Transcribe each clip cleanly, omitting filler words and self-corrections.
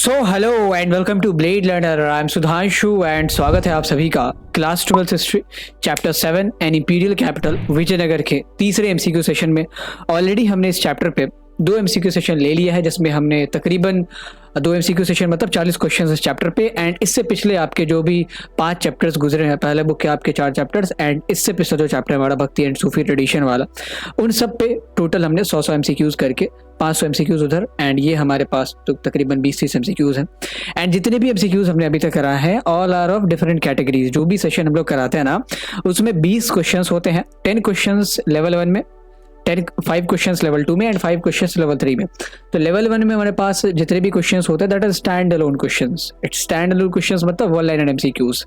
So hello and welcome to Blade Learner. I am Sudhanshu and स्वागत है आप सभी का class 12 history chapter 7 and imperial capital Vijayanagar के तीसरे एमसीक्यू सेशन में। ऑलरेडी हमने इस चैप्टर पे दो एमसीक्यू सेशन ले लिया है, जिसमें हमने तकरीबन दो एमसीक्यू सेशन मतलब 40 क्वेश्चंस इस चैप्टर पे। एंड इससे पिछले आपके जो भी 5 चैप्टर्स गुजरे हैं, पहले बुक के आपके 4 चैप्टर्स एंड इससे पिछला जो चैप्टर हमारा भक्ति एंड सूफी ट्रेडिशन वाला, उन सब पे टोटल हमने 100 एमसीक्यूज करके 500 एमसीक्यूज उधर एंड ये हमारे पास तो तकरीबन 20-30 एमसीक्यूज हैं। एंड जितने भी एमसीक्यूज हमने अभी तक करा है all are of different categories. जो भी सेशन हम लोग कराते हैं ना, उसमें 20 क्वेश्चंस होते हैं। 10 क्वेश्चंस लेवल 1 में, 5 क्वेश्चंस लेवल 2 में एंड 5 क्वेश्चंस लेवल 3 में। तो लेवल 1 में हमारे पास जितने भी क्वेश्चंस होते हैं that is stand alone questions. It's stand alone questions मतलब वन लाइनर एमसीक्यूज।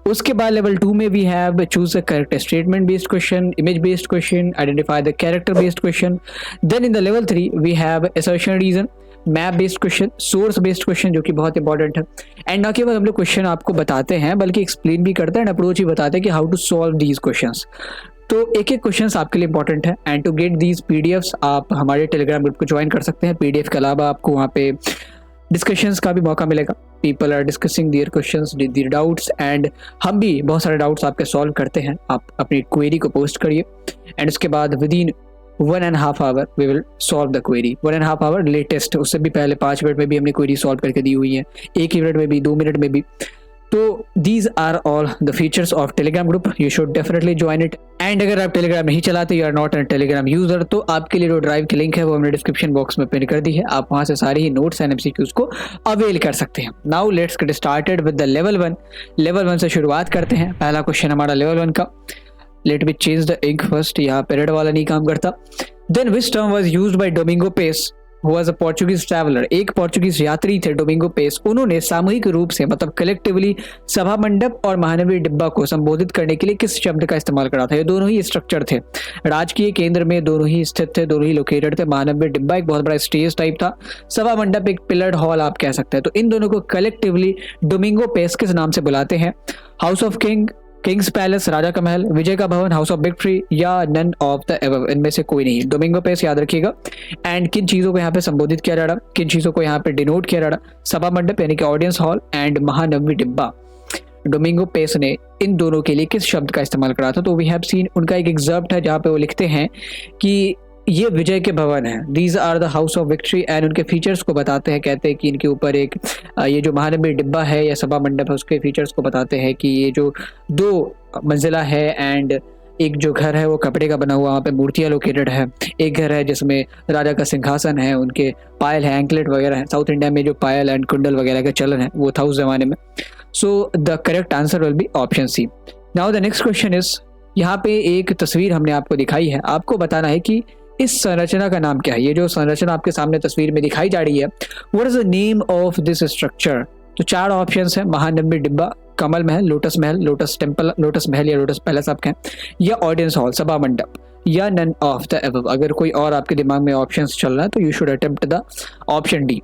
उसके बाद लेवल 2 में we have choose a correct statement based question, image based question, identify the character based question. Then in the level 3 we have assertion reason, map based question, source based question जो कि बहुत important है। And ना केवल हम लोग question आपको बताते हैं बल्कि एक्सप्लेन भी करते हैं एंड अप्रोच ही बताते हैं कि how to solve these questions. तो एक एक क्वेश्चंस आपके लिए इंपॉर्टेंट है। And to get these PDFs आप हमारे टेलीग्राम ग्रुप को ज्वाइन कर सकते हैं। पीडीएफ के अलावा आपको वहाँ पे डिस्कशंस का भी मौका मिलेगा। People are discussing their questions, their doubts and हम भी बहुत सारे डाउट्स आपके सॉल्व करते हैं। आप अपनी क्वेरी को पोस्ट करिए एंड उसके बाद within 1.5 hour we will solve the query. 1.5 hour latest, उससे भी पहले 5 मिनट में भी हमने क्वेरी सॉल्व करके दी हुई है, 1 मिनट में भी, 2 मिनट में भी। तो these are all the features of Telegram group, you should definitely join it. And अगर आप टेलीग्राम नहीं चलाते, you are not an Telegram user, तो आपके लिए जो ड्राइव की लिंक है वो हमने डिस्क्रिप्शन बॉक्स में पिन कर दी है। आप वहां से सारे ही नोट्स एंड एमसीक्यूज को अवेल कर सकते हैं। Now let's get started with the level 1। Level 1 से शुरुआत करते हैं। पहला क्वेश्चन हमारा लेवल 1 का। Let me change the ink first, यहाँ पे रेड वाला नहीं काम करता। Then which term was used by Domingo Paes who was a Portuguese traveler। एक पोर्चुगीज यात्री थे डोमिंगो पेस। उन्होंने सामूहिक रूप से मतलब कलेक्टिवली सभा मंडप और महानवी डिब्बा को संबोधित करने के लिए किस शब्द का इस्तेमाल करा था? ये दोनों ही स्ट्रक्चर थे, राजकीय केंद्र में दोनों ही स्थित थे, दोनों ही लोकेटेड थे। महानवी डिब्बा एक बहुत बड़ा स्टेज टाइप था, सभा मंडप एक पिलर्ड हॉल आप कह सकते हैं। तो इन दोनों को कलेक्टिवली डोमिंगो पेस किस नाम से बुलाते हैं? हाउस ऑफ किंग्स पैलेस, राजा का महल, विजय का भवन, हाउस ऑफ विक्ट्री या नन ऑफ द एबव, इनमें से कोई नहीं। डोमिंगो पेस याद रखिएगा। एंड किन चीजों को यहाँ पे संबोधित किया जा रहा, किन चीजों को यहाँ पे डिनोट किया जा रहा? सभा मंडप यानी कि ऑडियंस हॉल एंड महानवी डिब्बा। डोमिंगो पेस ने इन दोनों के लिए किस शब्द का इस्तेमाल करा था? तो वी हैव सीन, उनका एक एग्जर्प्ट है जहाँ पे वो लिखते हैं कि ये विजय के भवन है, these are the house of victory. And उनके फीचर्स को बताते हैं, कहते हैं कि इनके ऊपर एक ये जो महानवी डिब्बा है या सभा मंडप है उसके फीचर्स को बताते हैं कि ये जो 2 मंजिला है एंड एक जो घर है वो कपड़े का बना हुआ, वहाँ पे मूर्तियाँ लोकेटेड है। एक घर है जिसमें राजा का सिंहासन है, उनके पायल है, एंकलेट वगैरह है। साउथ इंडिया में जो पायल एंड कुंडल वगैरह का चलन है वो था उस जमाने में। So the correct answer will be option C. Now the next question is, यहाँ पे एक तस्वीर हमने आपको दिखाई है, आपको बताना है कि इस संरचना का नाम क्या है। ये जो संरचना आपके सामने तस्वीर में दिखाई जा रही है, what is the name of this structure? तो 4 ऑप्शंस है, महानवी डिब्बा, कमल महल, लोटस महल, लोटस टेम्पल, लोटस महल या लोटस पैलेस आप कहें, या ऑडियंस हॉल, सभा मंडप, या नन ऑफ द अबव। अगर कोई और आपके दिमाग में ऑप्शंस चल रहा है तो you should attempt the option D,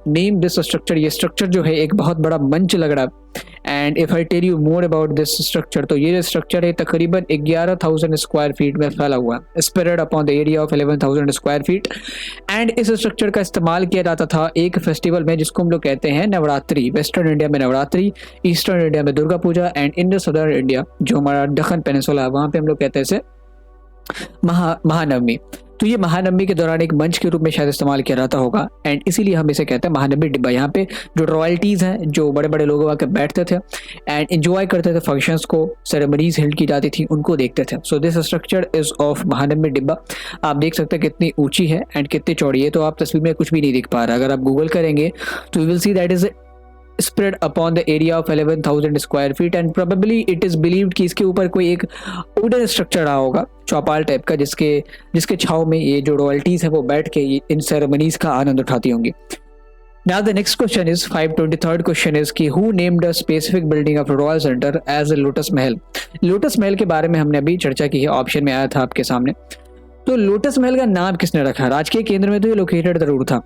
name this structure. ये स्ट्रक्चर जो है एक बहुत बड़ा मंच लग रहा है। And if I tell you more about this structure, तो ये जो स्ट्रक्चर है तकरीबन 11,000 स्क्वायर फीट में फैला हुआ है, spread upon the area of 11,000 square feet. And इस स्ट्रक्चर का इस्तेमाल किया जाता था एक फेस्टिवल में जिसको हम लोग कहते हैं नवरात्रि। वेस्टर्न इंडिया में नवरात्रि, ईस्टर्न इंडिया में Durga Puja and in the southern India जो हमारा दक्कन पेनिनसुला है वहाँ पे हम लोग कहते हैं इसे महानवमी। तो ये महानवमी के दौरान एक मंच के रूप में शायद इस्तेमाल किया जाता होगा एंड इसीलिए हम इसे कहते हैं महानवमी डिब्बा। यहाँ पे जो रॉयल्टीज हैं, जो बड़े बड़े लोग आकर बैठते थे एंड एंजॉय करते थे फंक्शंस को, सेरेमनीज हेल्ड की जाती थी, उनको देखते थे। So this structure is of Mahanavami डिब्बा। आप देख सकते हैं कितनी ऊंची है एंड कितनी चौड़ी है। तो आप तस्वीर में कुछ भी नहीं दिख पा रहा, अगर आप गूगल करेंगे तो you will see that is spread upon the area of 11,000 square feet and probably it is believed कि इसके ऊपर कोई एक वुडन स्ट्रक्चर रहा होगा, चौपाल टाइप का, जिसके छाव में ये जो रॉयल्टीज है वो बैठ के इन सेरेमनीज का आनंद उठाती होंगी। Now the next question is 523rd question is कि who named a specific building of Royal Center as a lotus Mahal? Lotus महल के बारे में हमने अभी चर्चा की है, ऑप्शन में आया था आपके सामने। तो लोटस महल का नाम किसने रखा? राजकीय केंद्र में तो ये लोकेटेड जरूर था।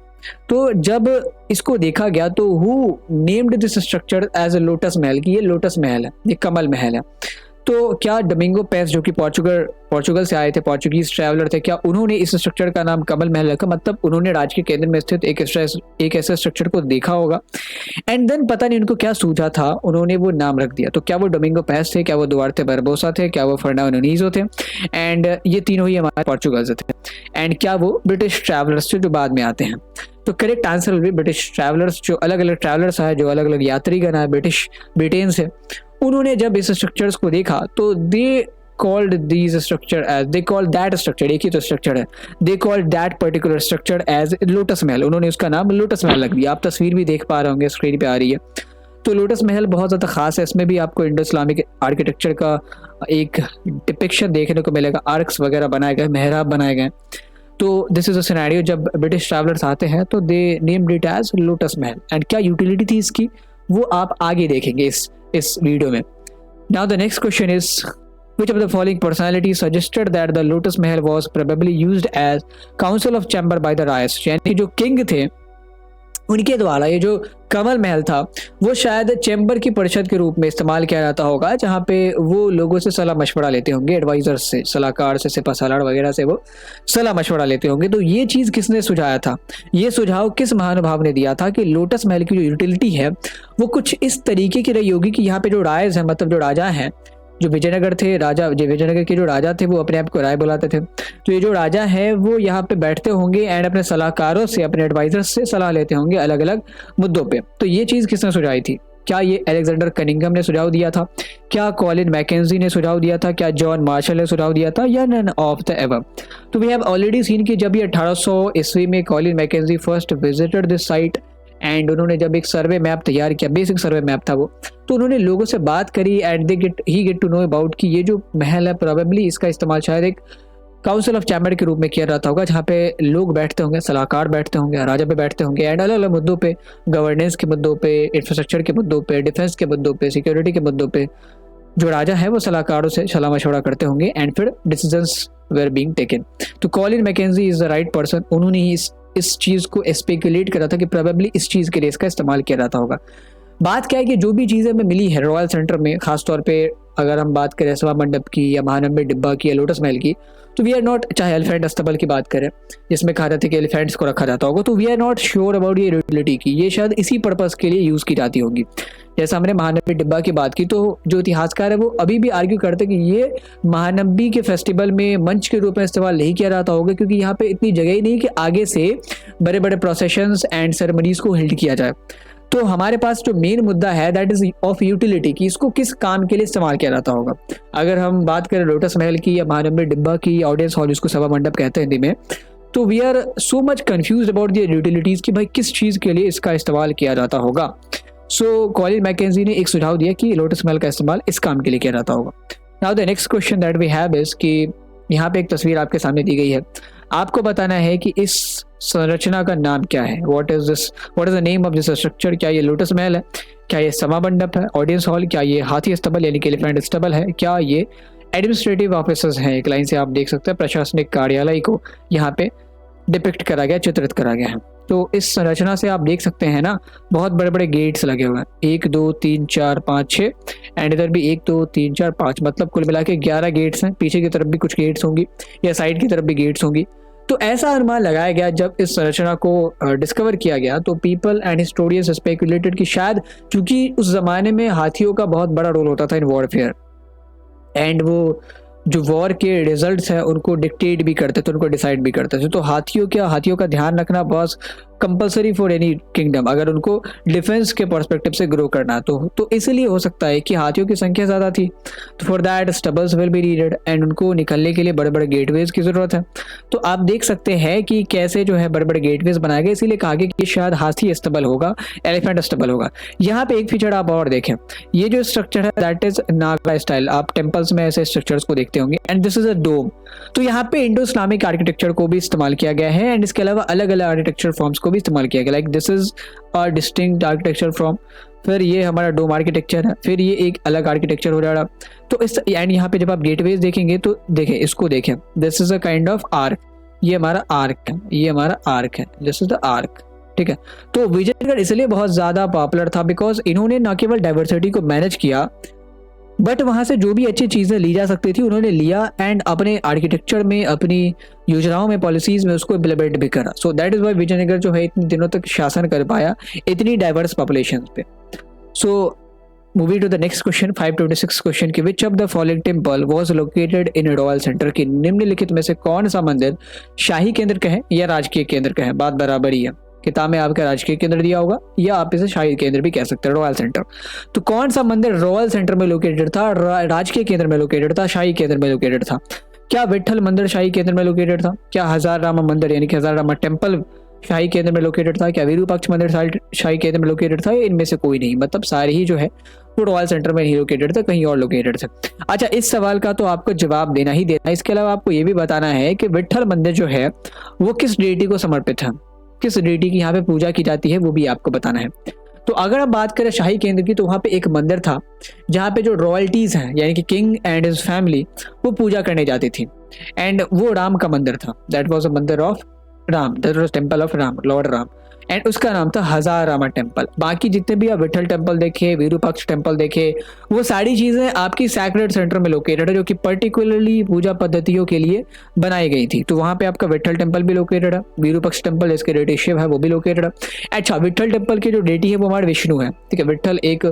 तो जब इसको देखा गया तो who named this structure as a lotus Mahal, कि ये लोटस महल है, ये कमल महल है। तो क्या डोमिंगो पेस जो कि पोर्चुगल से आए थे, पोर्चुगीज ट्रैवलर थे, क्या उन्होंने इस स्ट्रक्चर का नाम कमल महल रखा? मतलब उन्होंने राज्य के केंद्र में स्थित एक ऐसे स्ट्रक्चर को देखा होगा एंड देन पता नहीं उनको क्या सूझा था, उन्होंने वो नाम रख दिया। तो क्या वो डोमिंगो पेस थे, क्या वो दुआर्ते बारबोसा थे, क्या वो फर्नांडो नुनीजो थे? एंड ये तीनों ही हमारे पोर्चुगल से थे। एंड क्या वो ब्रिटिश ट्रैवलर्स थे जो बाद में आते हैं? तो correct answer will B British travellers. जो अलग अलग ट्रैवलर्स आए, जो अलग अलग यात्रीगण आए ब्रिटेन से, उन्होंने जब इस स्ट्रक्चर्स को देखा तो दे called these structure as they called that structure, एक ही तो स्ट्रक्चर है, they called that particular structure as lotus महल। उन्होंने उसका नाम लोटस महल रख दिया। आप तस्वीर भी देख पा रहे होंगे, स्क्रीन पे आ रही है। तो लोटस महल बहुत ज़्यादा खास है, इसमें भी आपको इंडो इस्लामिक आर्किटेक्चर का एक डिपिक्शन देखने को मिलेगा, आर्क्स वगैरह बनाए गए, मेहराब बनाए गए। तो दिस इज अ सिनेरियो, जब ब्रिटिश ट्रैवलर्स आते हैं तो they named it as lotus Mahal. And क्या यूटिलिटी थी इसकी, वो आप आगे देखेंगे इस वीडियो में। Now the next question is which of the following personalities suggested that the Lotus Mahal was probably used as council of chamber by the Rayas? यानी जो किंग थे उनके द्वारा ये जो कमल महल था वो शायद चैम्बर की परिषद के रूप में इस्तेमाल किया जाता होगा, जहाँ पे वो लोगों से सलाह मशवरा लेते होंगे, एडवाइजर्स से, सलाहकार से, सिपा सालार वगैरह से वो सलाह मशवरा लेते होंगे। तो ये चीज़ किसने सुझाया था, ये सुझाव किस महानुभाव ने दिया था कि लोटस महल की जो यूटिलिटी है वो कुछ इस तरीके की रही होगी कि यहाँ पे जो रायज है, मतलब जो राजा हैं, जो विजयनगर थे, राजा जो विजयनगर के जो राजा थे वो अपने आप को राय बुलाते थे। तो ये जो राजा है वो यहाँ पे बैठते होंगे एंड अपने सलाहकारों से, अपने एडवाइजर्स से सलाह लेते होंगे अलग अलग मुद्दों पे। तो ये चीज़ किसने सुझाई थी? क्या ये अलेक्जेंडर कनिंघम ने सुझाव दिया था, क्या कॉलिन मैकेंजी ने सुझाव दिया था, क्या जॉन मार्शल ने सुझाव दिया था, या नन ऑफ द एबव? तो वी हैव ऑलरेडी सीन कि जब ये 1800 ईस्वी में Colin McKenzie first visited this site and उन्होंने जब एक सर्वे मैप तैयार किया, बेसिक सर्वे मैप था वो, तो उन्होंने लोगों से बात करी and they get to know about कि ये जो महल है प्रोबेबली इसका इस्तेमाल शायद एक काउंसिल ऑफ चैम्बर के रूप में किया जाता होगा, जहाँ पे लोग बैठते होंगे, सलाहकार बैठते होंगे, राजा पे बैठते होंगे एंड अलग अलग मुद्दों पे, गवर्नेंस के मुद्दों पे, इंफ्रास्ट्रक्चर के मुद्दों पे, डिफेंस के मुद्दों पे, सिक्योरिटी के मुद्दों पे जो राजा है वो सलाहकारों से सलाह मशवरा करते होंगे एंड फिर डिसीजंस वेर बीइंग टेकन। तो Colin McKenzie is the right person. उन्होंने ही इस चीज़ को स्पेकुलेट करा था कि प्रोबेबली इस चीज़ के लिए इसका इस्तेमाल किया जाता होगा। बात क्या है कि जो भी चीज़ें हमें मिली है रॉयल सेंटर में, खासतौर पे अगर हम बात करें सभा मंडप की या महानंबे डिब्बा की या लोटस महल की, तो वी आर नॉट, चाहे एलिफेंट अस्तबल की बात करें जिसमें कहा जाता है कि एलिफेंट्स को रखा जाता होगा, तो we are not sure about ये यूटिलिटी की, ये शायद इसी पर्पज़ के लिए यूज़ की जाती होगी। जैसे हमने महानंबी डिब्बा की बात की, तो जो इतिहासकार है वो अभी भी आर्ग्यू करते हैं कि ये महानंबी के फेस्टिवल में मंच के रूप में इस्तेमाल नहीं किया जाता होगा, क्योंकि यहाँ पे इतनी जगह ही नहीं कि आगे से बड़े बड़े प्रोसेशंस एंड सेरेमनीज को हिल्ड किया जाए। तो हमारे पास जो मेन मुद्दा है दैट इज ऑफ यूटिलिटी, कि इसको किस काम के लिए इस्तेमाल किया जाता होगा। अगर हम बात करें लोटस महल की या महानंबी डिब्बा की, ऑडियंस हॉल जिसको सभा मंडप कहते हैं हिंदी में, तो we are so much confused about the utilities कि भाई किस चीज़ के लिए इसका इस्तेमाल किया जाता होगा। सो कॉलिन मैकेंजी ने एक सुझाव दिया कि लोटस महल का इस्तेमाल इस काम के लिए किया जाता होगा। Now the next question that we have is कि यहाँ पे एक तस्वीर आपके सामने दी गई है, आपको बताना है कि इस संरचना का नाम क्या है। What is the name of this structure? क्या ये लोटस महल है, क्या ये सभा मंडप है, ऑडियंस हॉल, क्या ये हाथी अस्तबल यानी कि एलिफेंट अस्तबल है, क्या ये एडमिनिस्ट्रेटिव ऑफिसर्स हैं? एक लाइन से आप देख सकते हैं प्रशासनिक कार्यालय को यहाँ पे डिपिक्ट करा गया, चित्रित करा गया है। तो इस संरचना से आप देख सकते हैं ना, बहुत बड़े बड़े गेट्स लगे हुए हैं, 1 2 3 4 5 6 एंड इधर भी 1 2 3 4 5, मतलब कुल मिला के 11 गेट्स हैं। पीछे की तरफ भी कुछ गेट्स होंगी या साइड की तरफ भी गेट्स होंगी। तो ऐसा अनुमान लगाया गया जब इस संरचना को डिस्कवर किया गया, तो पीपल एंड हिस्टोरियंस स्पेकुलेटेड कि शायद क्योंकि उस जमाने में हाथियों का बहुत बड़ा रोल होता था इन वॉरफेयर एंड वो जो वॉर के रिजल्ट्स हैं उनको डिक्टेट भी करते थे, उनको डिसाइड भी करते थे। तो हाथियों का ध्यान रखना बहुत कंपलसरी फॉर एनी किंगडम, अगर उनको डिफेंस के पर्सपेक्टिव से ग्रो करना तो इसलिए हो सकता है कि हाथियों की संख्या ज़्यादा थी, तो for that stubbles will be needed and उनको निकलने के लिए बड़े बड़े गेटवेज की ज़रूरत है। तो आप देख सकते हैं कि कैसे जो है बड़े बड़े गेटवेज बनाए गए, इसीलिए कहा गया कि शायद हाथी अस्तबल होगा, एलिफेंट अस्तबल होगा। यहाँ पे एक फीचर आप और देखें, ये जो स्ट्रक्चर है दैट इज नागा स्टाइल। आप टेम्पल्स में ऐसे स्ट्रक्चर्स को देखते होंगे एंड दिस इज अ डोम। तो यहाँ पे इंडो इस्लामिक आर्किटेक्चर को भी इस्तेमाल किया गया है एंड इसके अलावा अलग अलग आर्किटेक्चर फॉर्म्स को भी इस्तेमाल किया गया, like this is a distinct architecture form, फिर ये हमारा डोम आर्किटेक्चर है, फिर ये एक अलग आर्किटेक्चर हो रहा है। तो इस एंड यहाँ पे जब आप गेटवेज देखेंगे तो देखें, इसको देखें, this is a kind of arc, ये हमारा आर्क है, ये हमारा आर्क है, दिस इज द आर्क, ठीक है। तो विजयनगर इसलिए बहुत ज़्यादा पॉपुलर था बिकॉज इन्होंने न केवल डाइवर्सिटी को मैनेज किया बट वहाँ से जो भी अच्छी चीज़ें ली जा सकती थी उन्होंने लिया एंड अपने आर्किटेक्चर में, अपनी योजनाओं में, पॉलिसीज़ में उसको इम्प्लीमेंट भी करा। So that is why Vijayanagar जो है इतने दिनों तक शासन कर पाया इतनी डाइवर्स पॉपुलेशन पे। So moving to the next question, 526 question की, which of the following temple was located in royal centre, की निम्नलिखित में से कौन सा मंदिर शाही केंद्र का है या राजकीय केंद्र का है? बात बराबर ही है, किताब में आपका राजकीय केंद्र दिया होगा या आप इसे शाही केंद्र भी कह सकते हैं, रॉयल सेंटर। तो कौन सा मंदिर रॉयल सेंटर में लोकेटेड था, राजकीय केंद्र में लोकेटेड था, शाही केंद्र में लोकेटेड था? क्या विट्ठल मंदिर शाही केंद्र में लोकेटेड था? क्या हजार रामा मंदिर यानी कि हजार रामा टेम्पल शाही केंद्र में लोकेटेड था? क्या विरूपाक्ष मंदिर शाही केंद्र में लोकेटेड था? या इनमें से कोई नहीं, मतलब सारे ही जो है वो रॉयल सेंटर में नहीं लोकेटेड थे, कहीं और लोकेटेड थे। अच्छा, इस सवाल का तो आपको जवाब देना ही देना है। इसके अलावा आपको ये भी बताना है कि विट्ठल मंदिर जो है वो किस डेटी को समर्पित है, किस डेटी की यहाँ पे पूजा की जाती है, वो भी आपको बताना है। तो अगर आप बात करें शाही केंद्र की, तो वहाँ पे एक मंदिर था जहाँ पे जो रॉयल्टीज हैं यानी कि किंग एंड हिज फैमिली वो पूजा करने जाती थी, एंड वो राम का मंदिर था। दैट वाज अ मंदिर of Ram, that was temple of Ram, Lord Ram, and उसका नाम था हजार रामा टेम्पल। बाकी जितने भी आप विट्ठल टेम्पल देखे, विरूपाक्ष टेम्पल देखे, वो सारी चीजें आपकी सैक्रेड सेंटर में लोकेटेड है, जो कि पर्टिकुलरली पूजा पद्धतियों के लिए बनाई गई थी। तो वहां पे आपका विट्ठल टेम्पल भी लोकेटेड है, विरूपाक्ष टेम्पल जिसके डेटी शिव है वो भी लोकेटेड है। अच्छा, विट्ठल टेम्पल की जो डेटी है वो हमारे विष्णु है, ठीक है। विट्ठल एक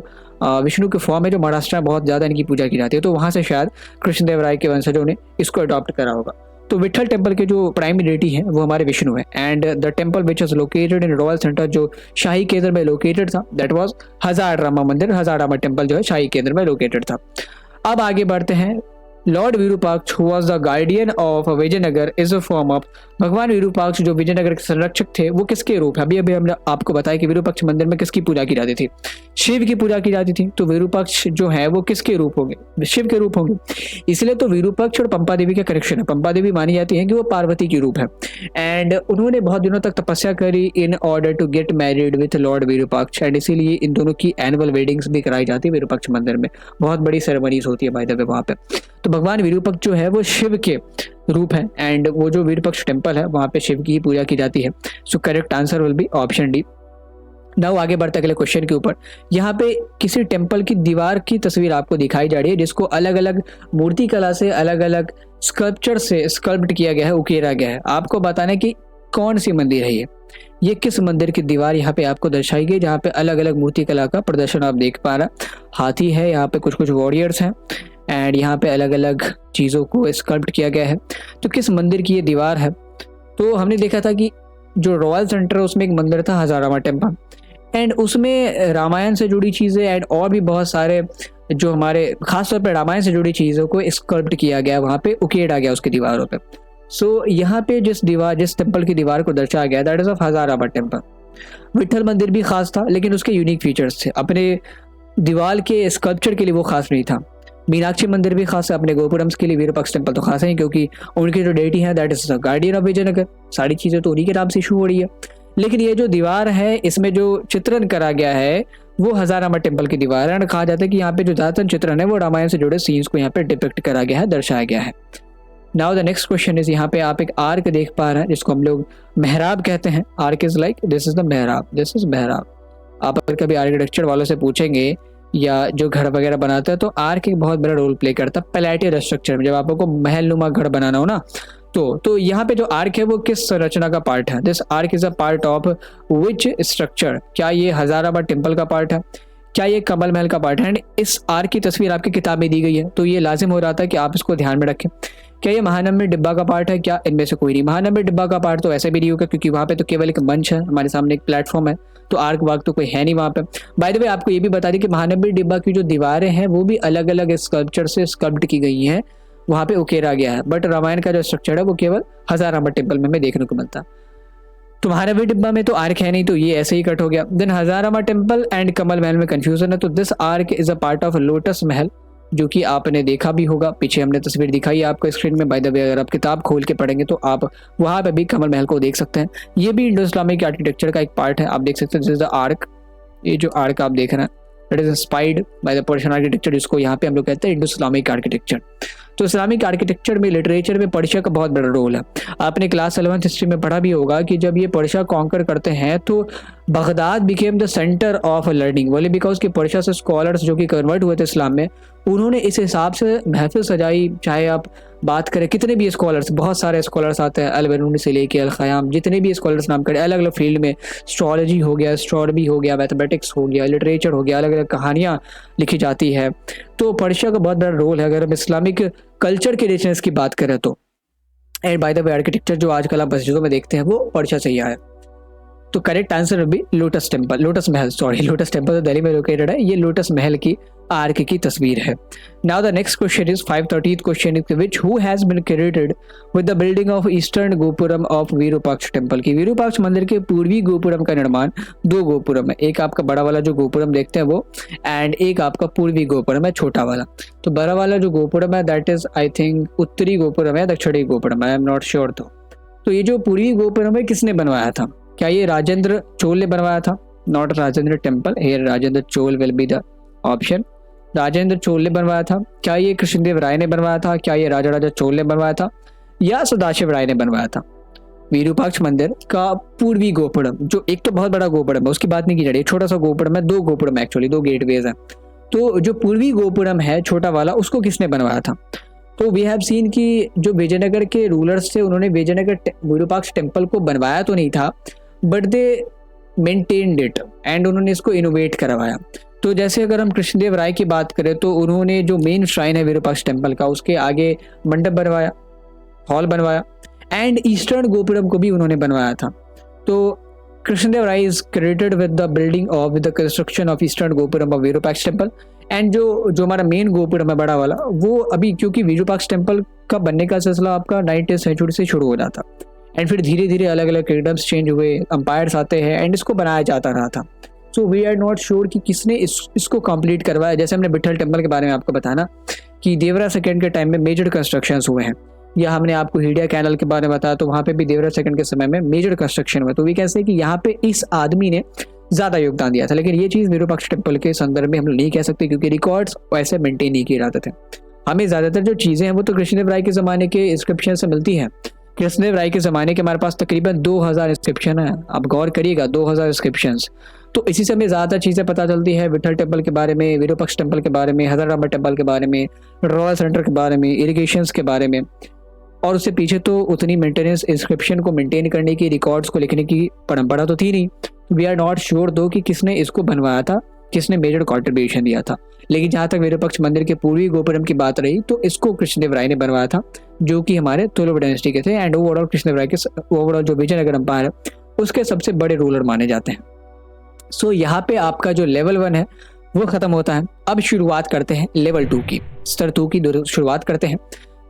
विष्णु के फॉर्म है जो महाराष्ट्र में बहुत ज्यादा इनकी पूजा की जाती है, तो वहां से शायद कृष्णदेवराय के वंशजों ने इसको अडॉप्ट करा होगा। तो विट्ठल टेम्पल के जो प्राइमरी डेटी है वो हमारे विष्णु है, and the temple which is located in royal centre जो शाही केंद्र में लोकेटेड था दैट वाज हजार रामा मंदिर, हजार रामा टेम्पल जो है शाही केंद्र में लोकेटेड था। अब आगे बढ़ते हैं। Lord Virupaksha who was the guardian of Vijayanagar is a form of, भगवान विरूपाक्ष जो विजयनगर के संरक्षक थे वो किसके रूप है? अभी अभी हमने आपको बताया कि विरूपाक्ष मंदिर में किसकी पूजा की जाती थी? शिव की पूजा की जाती थी। तो विरूपाक्ष जो है वो किसके रूप होंगे? शिव के रूप होंगे। इसलिए तो विरूपाक्ष और पंपा देवी का कनेक्शन है। पंपा देवी मानी जाती है कि वो पार्वती की रूप है, एंड उन्होंने बहुत दिनों तक तपस्या करी in order to get married with lord Virupaksha, and इसीलिए इन दोनों की एनुअल वेडिंग्स भी कराई जाती है विरूपाक्ष मंदिर में। बहुत बड़ी सेरेमनीज होती है बाय द वे वहाँ पे। तो भगवान विरूपाक्ष जो है वो शिव के रूप है, एंड वो जो विरूपाक्ष टेम्पल है वहाँ पे शिव की ही पूजा की जाती है। सो correct answer will be option D. Now आगे बढ़ते अगले क्वेश्चन के ऊपर। यहाँ पे किसी टेम्पल की दीवार की तस्वीर आपको दिखाई जा रही है जिसको अलग अलग मूर्ति कला से, अलग अलग स्कल्पचर से स्कल्प्ट किया गया है, उकेरा गया है। आपको बताना है कि कौन सी मंदिर है ये किस मंदिर की दीवार यहाँ पे आपको दर्शाई गई, जहाँ पे अलग अलग मूर्ति कला का प्रदर्शन आप देख पा रहे हैं। हाथी है, यहाँ पे कुछ कुछ वॉरियर्स हैं, एंड यहाँ पे अलग अलग चीज़ों को स्कल्प्ट किया गया है। तो किस मंदिर की ये दीवार है? तो हमने देखा था कि जो रॉयल सेंटर है उसमें एक मंदिर था हजारामा टेम्पल, एंड उसमें रामायण से जुड़ी चीज़ें एंड और भी बहुत सारे जो हमारे खासतौर पर रामायण से जुड़ी चीज़ों को स्कल्प्ट किया गया, वहाँ पे उकेरा गया उसकी दीवारों पे। सो यहाँ पे जिस टेम्पल की दीवार को दर्शाया गया that is of हजारामा temple. Vitthal मंदिर भी खास था लेकिन उसके यूनिक फीचर्स थे, अपने दीवार के स्कल्पचर के लिए वो खास नहीं था। मीनाक्षी मंदिर भी खास है अपने गोपुरम्स के लिए। विरूपाक्ष टेम्पल तो खास है क्योंकि उनकी जो डेटी है that is the guardian of Vijayanagar, सारी चीज़ें तो उन्हीं के नाम से इशू हो रही है। लेकिन ये जो दीवार है इसमें जो चित्रण करा गया है वो हजारामा टेम्पल की दीवार है, और कहा जाता है कि यहाँ पे जो ज़्यादातर चित्रण है वो रामायण से जुड़े सीन्स को यहाँ पे डिपिक्ट करा गया है, दर्शाया गया है। Now the next question is, यहाँ पे आप एक आर्क देख पा रहे हैं जिसको हम लोग मेहराब कहते हैं। Arc is like this is the मेहराब, दिस इज मेहराब। आप अगर कभी आर्किटेक्चर वालों से पूछेंगे या जो घर वगैरह बनाते हैं तो आर्क एक बहुत बड़ा रोल प्ले करता है पैलेटियल स्ट्रक्चर में। जब आपको महल नुमा घर बनाना हो ना तो यहाँ पे जो आर्क है वो किस संरचना का पार्ट है? This arc is a part of which structure? क्या ये हजाराबाद टेम्पल का पार्ट है? क्या ये कमल महल का पार्ट है? एंड इस आर्क की तस्वीर आपकी किताब में दी गई है तो ये लाजिम हो रहा था कि आप इसको ध्यान में रखें। क्या ये महानंबर डिब्बा का पार्ट है? क्या इनमें से कोई नहीं। महानंबर डिब्बा का पार्ट तो ऐसे भी नहीं होगा क्योंकि वहाँ पे तो केवल एक मंच है, हमारे सामने एक प्लेटफॉर्म है, तो आर्क वार्क तो कोई है नहीं वहाँ पे। बाय द वे आपको ये भी बता दें कि महानंबर डिब्बा की जो दीवारें हैं वो भी अलग अलग स्कल्पचर से स्कल्प्ट की गई हैं, वहाँ पे उकेरा गया है। बट रामायण का जो स्ट्रक्चर है वो केवल हजारामा टेम्पल में हमें देखने को मिलता है। तो महानंबर डिब्बा में तो आर्क है नहीं तो ये ऐसे ही कट हो गया। देन हजारामा टेम्पल एंड कमल महल में कंफ्यूजन है, तो this arc is a part of lotus महल जो कि आपने देखा भी होगा, पीछे हमने तस्वीर दिखाई है आपको स्क्रीन में। बाय द वे अगर आप किताब खोल के पढ़ेंगे तो आप वहाँ पे भी कमल महल को देख सकते हैं। ये भी इंडो इस्लामिक आर्किटेक्चर का एक पार्ट है, आप देख सकते हैं दिस इज द आर्क। ये जो आर्क आप देख रहे हैं that is inspired by the Persian architecture, जिसको यहाँ पे हम लोग कहते हैं इंडो इस्लामिक आर्किटेक्चर। तो इस्लामिक आर्किटेक्चर में, लिटरेचर में पर्शिया का बहुत बड़ा रोल है। आपने क्लास 11th हिस्ट्री में पढ़ा भी होगा कि जब ये पर्शिया कॉन्कर करते हैं तो Baghdad became the centre of learning, बोले बिकॉज कि पर्शिया से स्कॉलर्स जो कि कन्वर्ट हुए थे इस्लाम में, उन्होंने इस हिसाब से महफिल सजाई। चाहे आप बात करें कितने भी स्कॉलर्स, बहुत सारे स्कॉलर्स आते हैं, अल-बरूनी से लेके अल-ख़याम, जितने भी स्कॉलर्स नाम करें, अलग अलग फील्ड में, एस्ट्रोलॉजी हो गया, एस्ट्रोनॉमी हो गया, मैथमेटिक्स हो गया, लिटरेचर हो गया, अलग अलग कहानियाँ लिखी जाती है। तो पर्शिया का बहुत बड़ा रोल है अगर हम इस्लामिक कल्चर के रिचनेस की बात करें तो। And by the way architecture जो आजकल आप मस्जिदों में देखते हैं वो पर्शिया से ही आया है। तो करेक्ट आंसर भी लोटस टेम्पल, लोटस महल, सॉरी लोटस टेम्पल तो दिल्ली में लोकेटेड है, ये लोटस महल की आर्क की तस्वीर है। Now the next question is 530th question is which who has been credited with the building of eastern gopuram of Virupaksha temple, की विरूपाक्ष मंदिर के पूर्वी गोपुरम का निर्माण, दो गोपुरम है, एक आपका बड़ा वाला जो गोपुरम देखते हैं वो, एंड एक आपका पूर्वी गोपुरम है छोटा वाला। तो बड़ा वाला जो गोपुरम है दैट इज आई थिंक उत्तरी गोपुरम है, दक्षिणी गोपुरम है, आई एम नॉट श्योर। तो ये जो पूर्वी गोपुरम है किसने बनवाया था? क्या ये राजेंद्र चोल ने बनवाया था? Not Rajendra temple, here Rajendra Chola will be the option. Rajendra Chola ने बनवाया था। क्या ये कृष्णदेव राय ने बनवाया था? क्या ये राजा राजा चोल ने बनवाया था? या सदाशिव राय ने बनवाया था? विरूपाक्ष मंदिर का पूर्वी गोपुरम, जो एक तो बहुत बड़ा गोपुरम है उसकी बात नहीं की जा रही, छोटा सा गोपुरम है, दो गोपुरम एक्चुअली, दो गेटवेज है। तो जो पूर्वी गोपुरम है छोटा वाला, उसको किसने बनवाया था? तो वी हैव सीन कि जो विजयनगर के रूलर्स थे उन्होंने विजयनगर विरूपाक्ष टेम्पल को बनवाया तो नहीं था, but they maintained it and उन्होंने इसको इनोवेट करवाया। तो जैसे अगर हम कृष्णदेव राय की बात करें तो उन्होंने जो मेन श्राइन है विरूपाक्ष टेम्पल का, उसके आगे मंडप बनवाया, हॉल बनवाया, एंड ईस्टर्न गोपुरम को भी उन्होंने बनवाया था। तो Krishnadeva Raya is credited with the building of with the construction of eastern gopuram of Virupaksha temple. And जो हमारा मेन गोपुरम है बड़ा वाला, वो अभी क्योंकि विरूपाक्ष टेम्पल का बनने का सिलसिला आपका 9th सेंचुरी से शुरू हो जाता, एंड फिर धीरे धीरे अलग अलग किंगडम्स चेंज हुए, अंपायर्स आते हैं एंड इसको बनाया जाता रहा था। So we are not sure कि किसने इसको कंप्लीट करवाया। जैसे हमने विट्ठल टेम्पल के बारे में आपको बताना कि देवरा सेकंड के टाइम में मेजर कंस्ट्रक्शंस हुए हैं, या हमने आपको हिडिया कैनल के बारे में बताया तो वहाँ पे भी देवरा सेकंड के समय में मेजर कंस्ट्रक्शन हुआ। तो वी कैसे हैं कि यहाँ पे इस आदमी ने ज़्यादा योगदान दिया था, लेकिन ये चीज़ विरूपाक्ष टेम्पल के संदर्भ में हम लोग नहीं कह सकते क्योंकि रिकॉर्ड्स वैसे मेंटेन नहीं किए जाते थे। हमें ज़्यादातर जो चीज़ें हैं वो तो कृष्णदेव राय के ज़माने के इंस्क्रिप्शन से मिलती हैं। कृष्णदेव राय के ज़माने के हमारे पास तकरीबन 2000 इंस्क्रिप्शन है, आप गौर करिएगा 2000 इंस्क्रिप्शंस। तो इसी से हमें ज़्यादा चीज़ें पता चलती है विट्ठल टेम्पल के बारे में, विरूपाक्ष टेम्पल के बारे में, हजाराबाद टेम्पल के बारे में, रॉयल सेंटर के बारे में, इरिगेशंस के बारे में। और उससे पीछे तो उतनी मेंटेनेंस, इंस्क्रिप्शन को मेंटेन करने की, रिकॉर्ड्स को लिखने की परंपरा तो थी नहीं। वी आर नॉट श्योर दो कि किसने इसको बनवाया था, किसने मेजर कॉन्ट्रीब्यूशन दिया था। लेकिन जहाँ तक विरूपाक्ष मंदिर के पूर्वी गोपुरम की बात रही तो इसको कृष्णदेव राय ने बनवाया था, जो कि हमारे तुलुव डायनेस्टी के थे, एंड ओवरऑल कृष्णदेव राय के ओवरऑल जो विजयनगर अंपायर है उसके सबसे बड़े रूलर माने जाते हैं। सो यहाँ पे आपका जो लेवल 1 है वो खत्म होता है। अब शुरुआत करते हैं लेवल 2 की, स्तर 2 की शुरुआत करते हैं।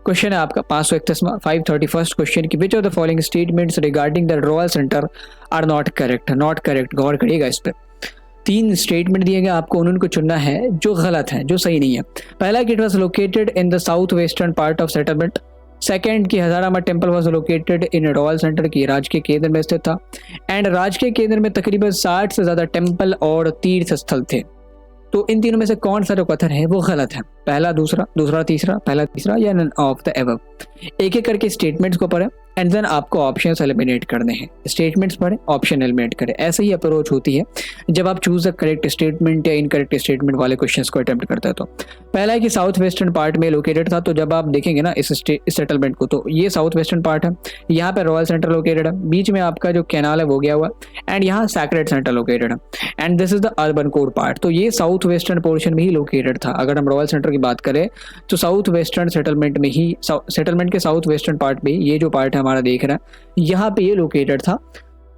क्वेश्चन है आपका 531वां 531st क्वेश्चन की which of the following statements regarding the royal centre are not correct. Not correct, गौर करिएगा इस पर। 3 स्टेटमेंट दिए गए आपको, उनको चुनना है जो गलत है, जो सही नहीं है। पहला कि it was located in the south western part of settlement. Second कि Hazarabad temple was located in royal centre की राज्य के केंद्र में स्थित था, एंड राज्य के केंद्र में तकरीबन 60 से ज्यादा टेम्पल और तीर्थ स्थल थे। तो इन तीनों में से कौन सा जो कथन है वो गलत है? पहला, दूसरा, दूसरा तीसरा, पहला तीसरा, या नन ऑफ द एबव। एक एक करके स्टेटमेंट्स को पढ़ें एंड देन आपको ऑप्शंस एलिमिनेट करने हैं। स्टेटमेंट्स पढ़ें, ऑप्शन एलिमिनेट करें। ऐसे ही अप्रोच होती है जब आप चूज द करेक्ट स्टेटमेंट या इनकरेक्ट स्टेटमेंट वाले क्वेश्चंस को अटेम्प्ट करते हैं। तो पहला है कि साउथ वेस्टर्न पार्ट में लोकेटेड था। तो जब आप देखेंगे ना इस सेटलमेंट को, तो ये साउथ वेस्टर्न पार्ट है, यहाँ पे रॉयल सेंटर लोकेटेड है, बीच में आपका जो कैनाल है वो गया हुआ, एंड यहाँ सैक्रेड सेंटर लोकेटेड है, and this is the urban core part. तो ये साउथ वेस्टर्न पोर्शन में ही लोकेटेड था। अगर हम रॉयल सेंटर की बात करें तो साउथ वेस्टर्न सेटलमेंट में ही, सेटलमेंट के साउथ वेस्टर्न पार्ट में ये जो पार्ट है हमारा देख रहा है, यहाँ पे ये लोकेटेड था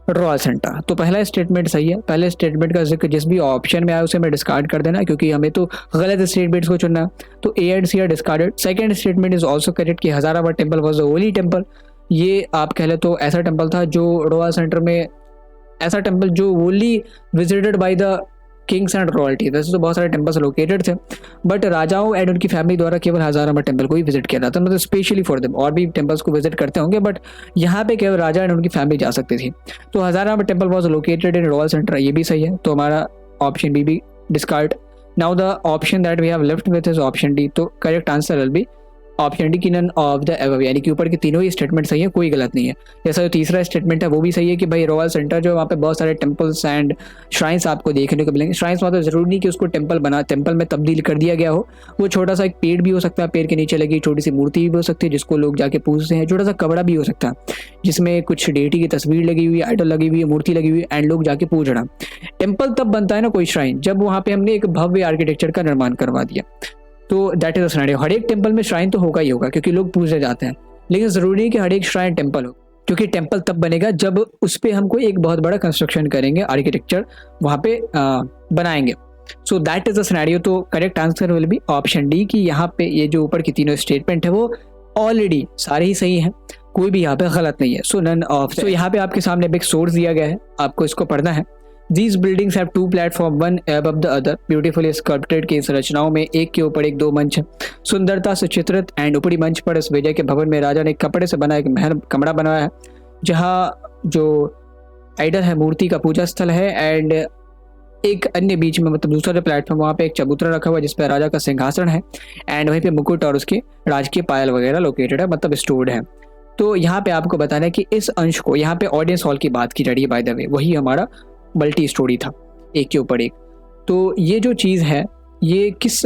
रॉयल सेंटर। तो पहला स्टेटमेंट सही है। पहले स्टेटमेंट का जिक्र जिस भी ऑप्शन में आया उसे हमें डिस्कार्ड कर देना, क्योंकि हमें तो गलत स्टेटमेंट्स को चुनना है। तो A and C are discarded. Second statement is also correct कि Hazarabad temple was the holy temple. ये आप कह ले तो ऐसा टेम्पल था जो रॉयल सेंटर में, ऐसा टेम्पल जो only visited by the Kings and royalty. वैसे तो बहुत सारे टेम्पल्स लोकेटेड थे, बट राजाओं एंड उनकी फैमिली द्वारा केवल हजाराबाद टेम्पल को ही विजिट किया जाता, मतलब स्पेशली फॉर देम। और भी टेम्पल्स को विजिट करते होंगे, बट यहाँ पे केवल राजा एंड उनकी फैमिली जा सकती थी। तो Hazarabad temple was located in royal centre, ये भी सही है। तो हमारा ऑप्शन बी भी discard. Now the option that we have left with is option D. तो correct answer will be option D की नन ऑफ द एबव, यानी कि ऊपर के तीनों ही स्टेटमेंट सही है, कोई गलत नहीं है। जैसा जो तीसरा स्टेटमेंट है वो भी सही है कि भाई रॉयल सेंटर जो वहाँ पे बहुत सारे टेम्पल्स एंड श्राइन्स आपको देखने को मिलेंगे। श्राइन्स मतलब जरूरी नहीं कि उसको टेम्पल में तब्दील कर दिया गया हो, वो छोटा सा एक पेड़ भी हो सकता है, पेड़ के नीचे लगी छोटी सी मूर्ति भी हो सकती है जिसको लोग जाके पूजते हैं, छोटा सा कपड़ा भी हो सकता है जिसमें कुछ डेटी की तस्वीर लगी हुई है, आइडल लगी हुई है, मूर्ति लगी हुई है एंड लोग जाके पूज रहा। टेम्पल तब बनता है ना कोई श्राइन जब वहाँ पे हमने एक भव्य आर्किटेक्चर का निर्माण करवा दिया। तो दैट इज अ सिनेरियो। हर एक टेम्पल में श्राइन तो होगा ही होगा क्योंकि लोग पूजे जाते हैं, लेकिन जरूरी नहीं कि हर एक श्राइन टेम्पल हो, क्योंकि टेम्पल तब बनेगा जब उस पर हम कोई एक बहुत बड़ा कंस्ट्रक्शन करेंगे, आर्किटेक्चर वहाँ पे बनाएंगे। So that is a scenario. तो correct answer will be option D कि यहाँ पे ये जो ऊपर की तीनों स्टेटमेंट है वो ऑलरेडी सारे ही सही हैं, कोई भी यहाँ पे गलत नहीं है। सो नन ऑफ। सो यहाँ पे आपके सामने बिग सोर्स दिया गया है, आपको इसको पढ़ना है। These buildings have two platform, one above the other, beautifully sculpted। की इस रचनाओं में एक के ऊपर एक दो मंच है, सुंदरता से चित्रित एंड ऊपरी मंच पर इस विजय के भवन में राजा ने कपड़े से बना एक महल कमरा बनाया है, जहाँ जो आइडल है मूर्ति का पूजा स्थल है एंड एक अन्य बीच में मतलब दूसरा प्लेटफॉर्म वहाँ पे एक चबूतरा रखा हुआ है जिसपे राजा का सिंहासन है एंड वहीं पे मुकुट और उसके राजकीय पायल वगैरह लोकेटेड है, मतलब स्टोर्ड है। तो यहाँ पे आपको बताना है कि इस अंश को, यहाँ पे ऑडियंस हॉल की बात की जा रही है बाय द वे, वही हमारा मल्टी स्टोरी था एक के ऊपर एक। तो ये जो चीज़ है ये किस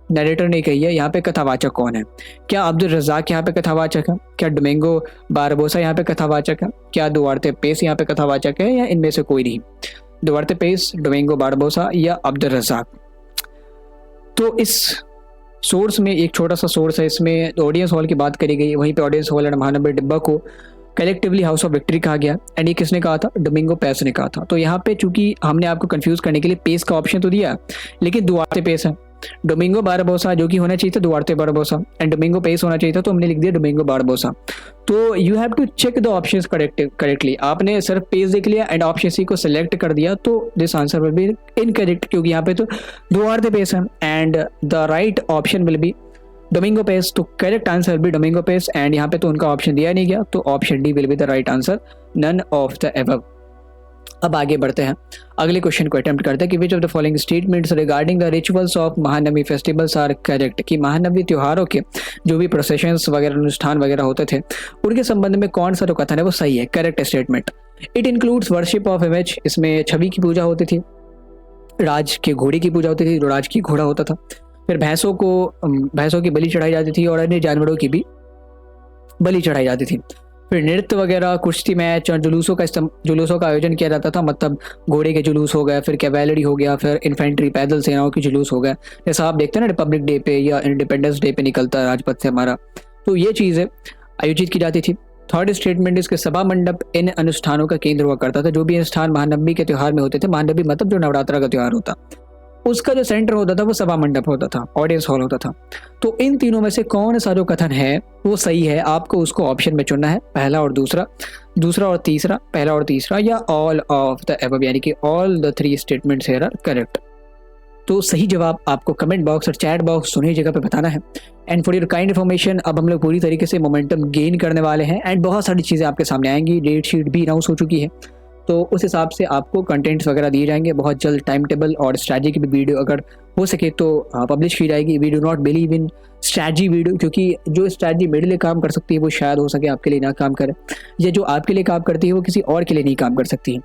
नरेटर ने कही है, यहाँ पे कथावाचक कौन है? क्या अब्दुल रज़ाक यहाँ पे कथावाचक है? क्या डोमिंगो बारबोसा यहाँ पे कथावाचक है? क्या दुआर्ते पेस यहाँ पे कथावाचक है? या इनमें से कोई नहीं? दुआर्ते पेस, डोमिंगो बारबोसा या अब्दुल रज़ाक। तो इस सोर्स में एक छोटा सा सोर्स है, इसमें ऑडियंस हॉल की बात करी गई, वहीं पे ऑडियंस हॉल एंड महानगर डिब्बा को कलेक्टिवली हाउस ऑफ विक्ट्री कहा गया एंड ये किसने कहा था? डोमिंगो पेस ने कहा था। तो यहाँ पे चूंकि हमने आपको कंफ्यूज करने के लिए पेस का ऑप्शन तो दिया लेकिन दुआर्ते पेस है, डोमिंगो बारबोसा जो कि होना चाहिए था Duarte Barbosa and Domingo Paes होना चाहिए था, तो हमने लिख दिया डोमिंगो बारबोसा। तो you have to check the options correctly. आपने सिर्फ पेज देख लिया एंड ऑप्शन सी को सिलेक्ट कर दिया तो this answer will be incorrect, क्योंकि यहाँ पे तो दुआर्ते पेस है and the right option will be Domingo Paes. तो करेक्ट आंसर भी डोमिंगो पेस एंड यहाँ पे तो उनका ऑप्शन दिया नहीं गया, तो option D will be the right answer, none of the above. अब आगे बढ़ते हैं, अगले क्वेश्चन को अटेम्प्ट करते हैं कि which of the following statements regarding the rituals of Mahanavami festivals are correct. कि महानवमी त्योहारों के जो भी प्रोसेशंस वगैरह अनुष्ठान वगैरह होते थे उनके संबंध में कौन सा जो कथन है वो सही है? Correct statement. It includes worship of image, इसमें छवि की पूजा होती थी, राज के घोड़े की पूजा होती थी, जो राज की घोड़ा होता था, फिर भैंसों की बलि चढ़ाई जाती थी और अन्य जानवरों की भी बलि चढ़ाई जाती थी, फिर नृत्य वगैरह, कुश्ती मैच और जुलूसों का आयोजन किया जाता था, मतलब घोड़े के जुलूस हो गए, फिर कैवेलरी हो गया, फिर इन्फेंट्री पैदल सेनाओं की जुलूस हो गए, जैसा आप देखते हैं ना रिपब्लिक डे पे या इंडिपेंडेंस डे पे निकलता है राजपथ से हमारा, तो ये चीज़ें आयोजित की जाती थी। थर्ड स्टेटमेंट इसके सभा मंडप इन अनुष्ठानों का केंद्र हुआ करता था। जो भी अनुष्ठान महानवमी के त्यौहार में होते थे, महानवमी मतलब जो नवरात्रा का त्यौहार होता, उसका जो सेंटर होता था वो सभा मंडप होता था, ऑडियंस हॉल होता था। तो इन तीनों में से कौन सा जो कथन है वो सही है? आपको उसको ऑप्शन में चुनना है, पहला और दूसरा, दूसरा और तीसरा, पहला और तीसरा, या ऑल ऑफ द एबव, यानी कि all the three statements here are correct. तो सही जवाब आपको कमेंट बॉक्स और चैट बॉक्स दोनों ही जगह पे बताना है। And for your kind information, अब हम लोग पूरी तरीके से मोमेंटम गेन करने वाले हैं एंड बहुत सारी चीज़ें आपके सामने आएंगी, डेट शीट भी अनाउंस हो चुकी है, तो उस हिसाब से आपको कंटेंट्स वगैरह दिए जाएंगे बहुत जल्द। टाइम टेबल और स्ट्रैटेजी की भी वीडियो अगर हो सके तो पब्लिश की जाएगी। We do not believe in strategy videos, क्योंकि जो स्ट्रैटेजी मेरे लिए काम कर सकती है वो शायद हो सके आपके लिए ना काम करे, या जो आपके लिए काम करती है वो किसी और के लिए नहीं काम कर सकती है।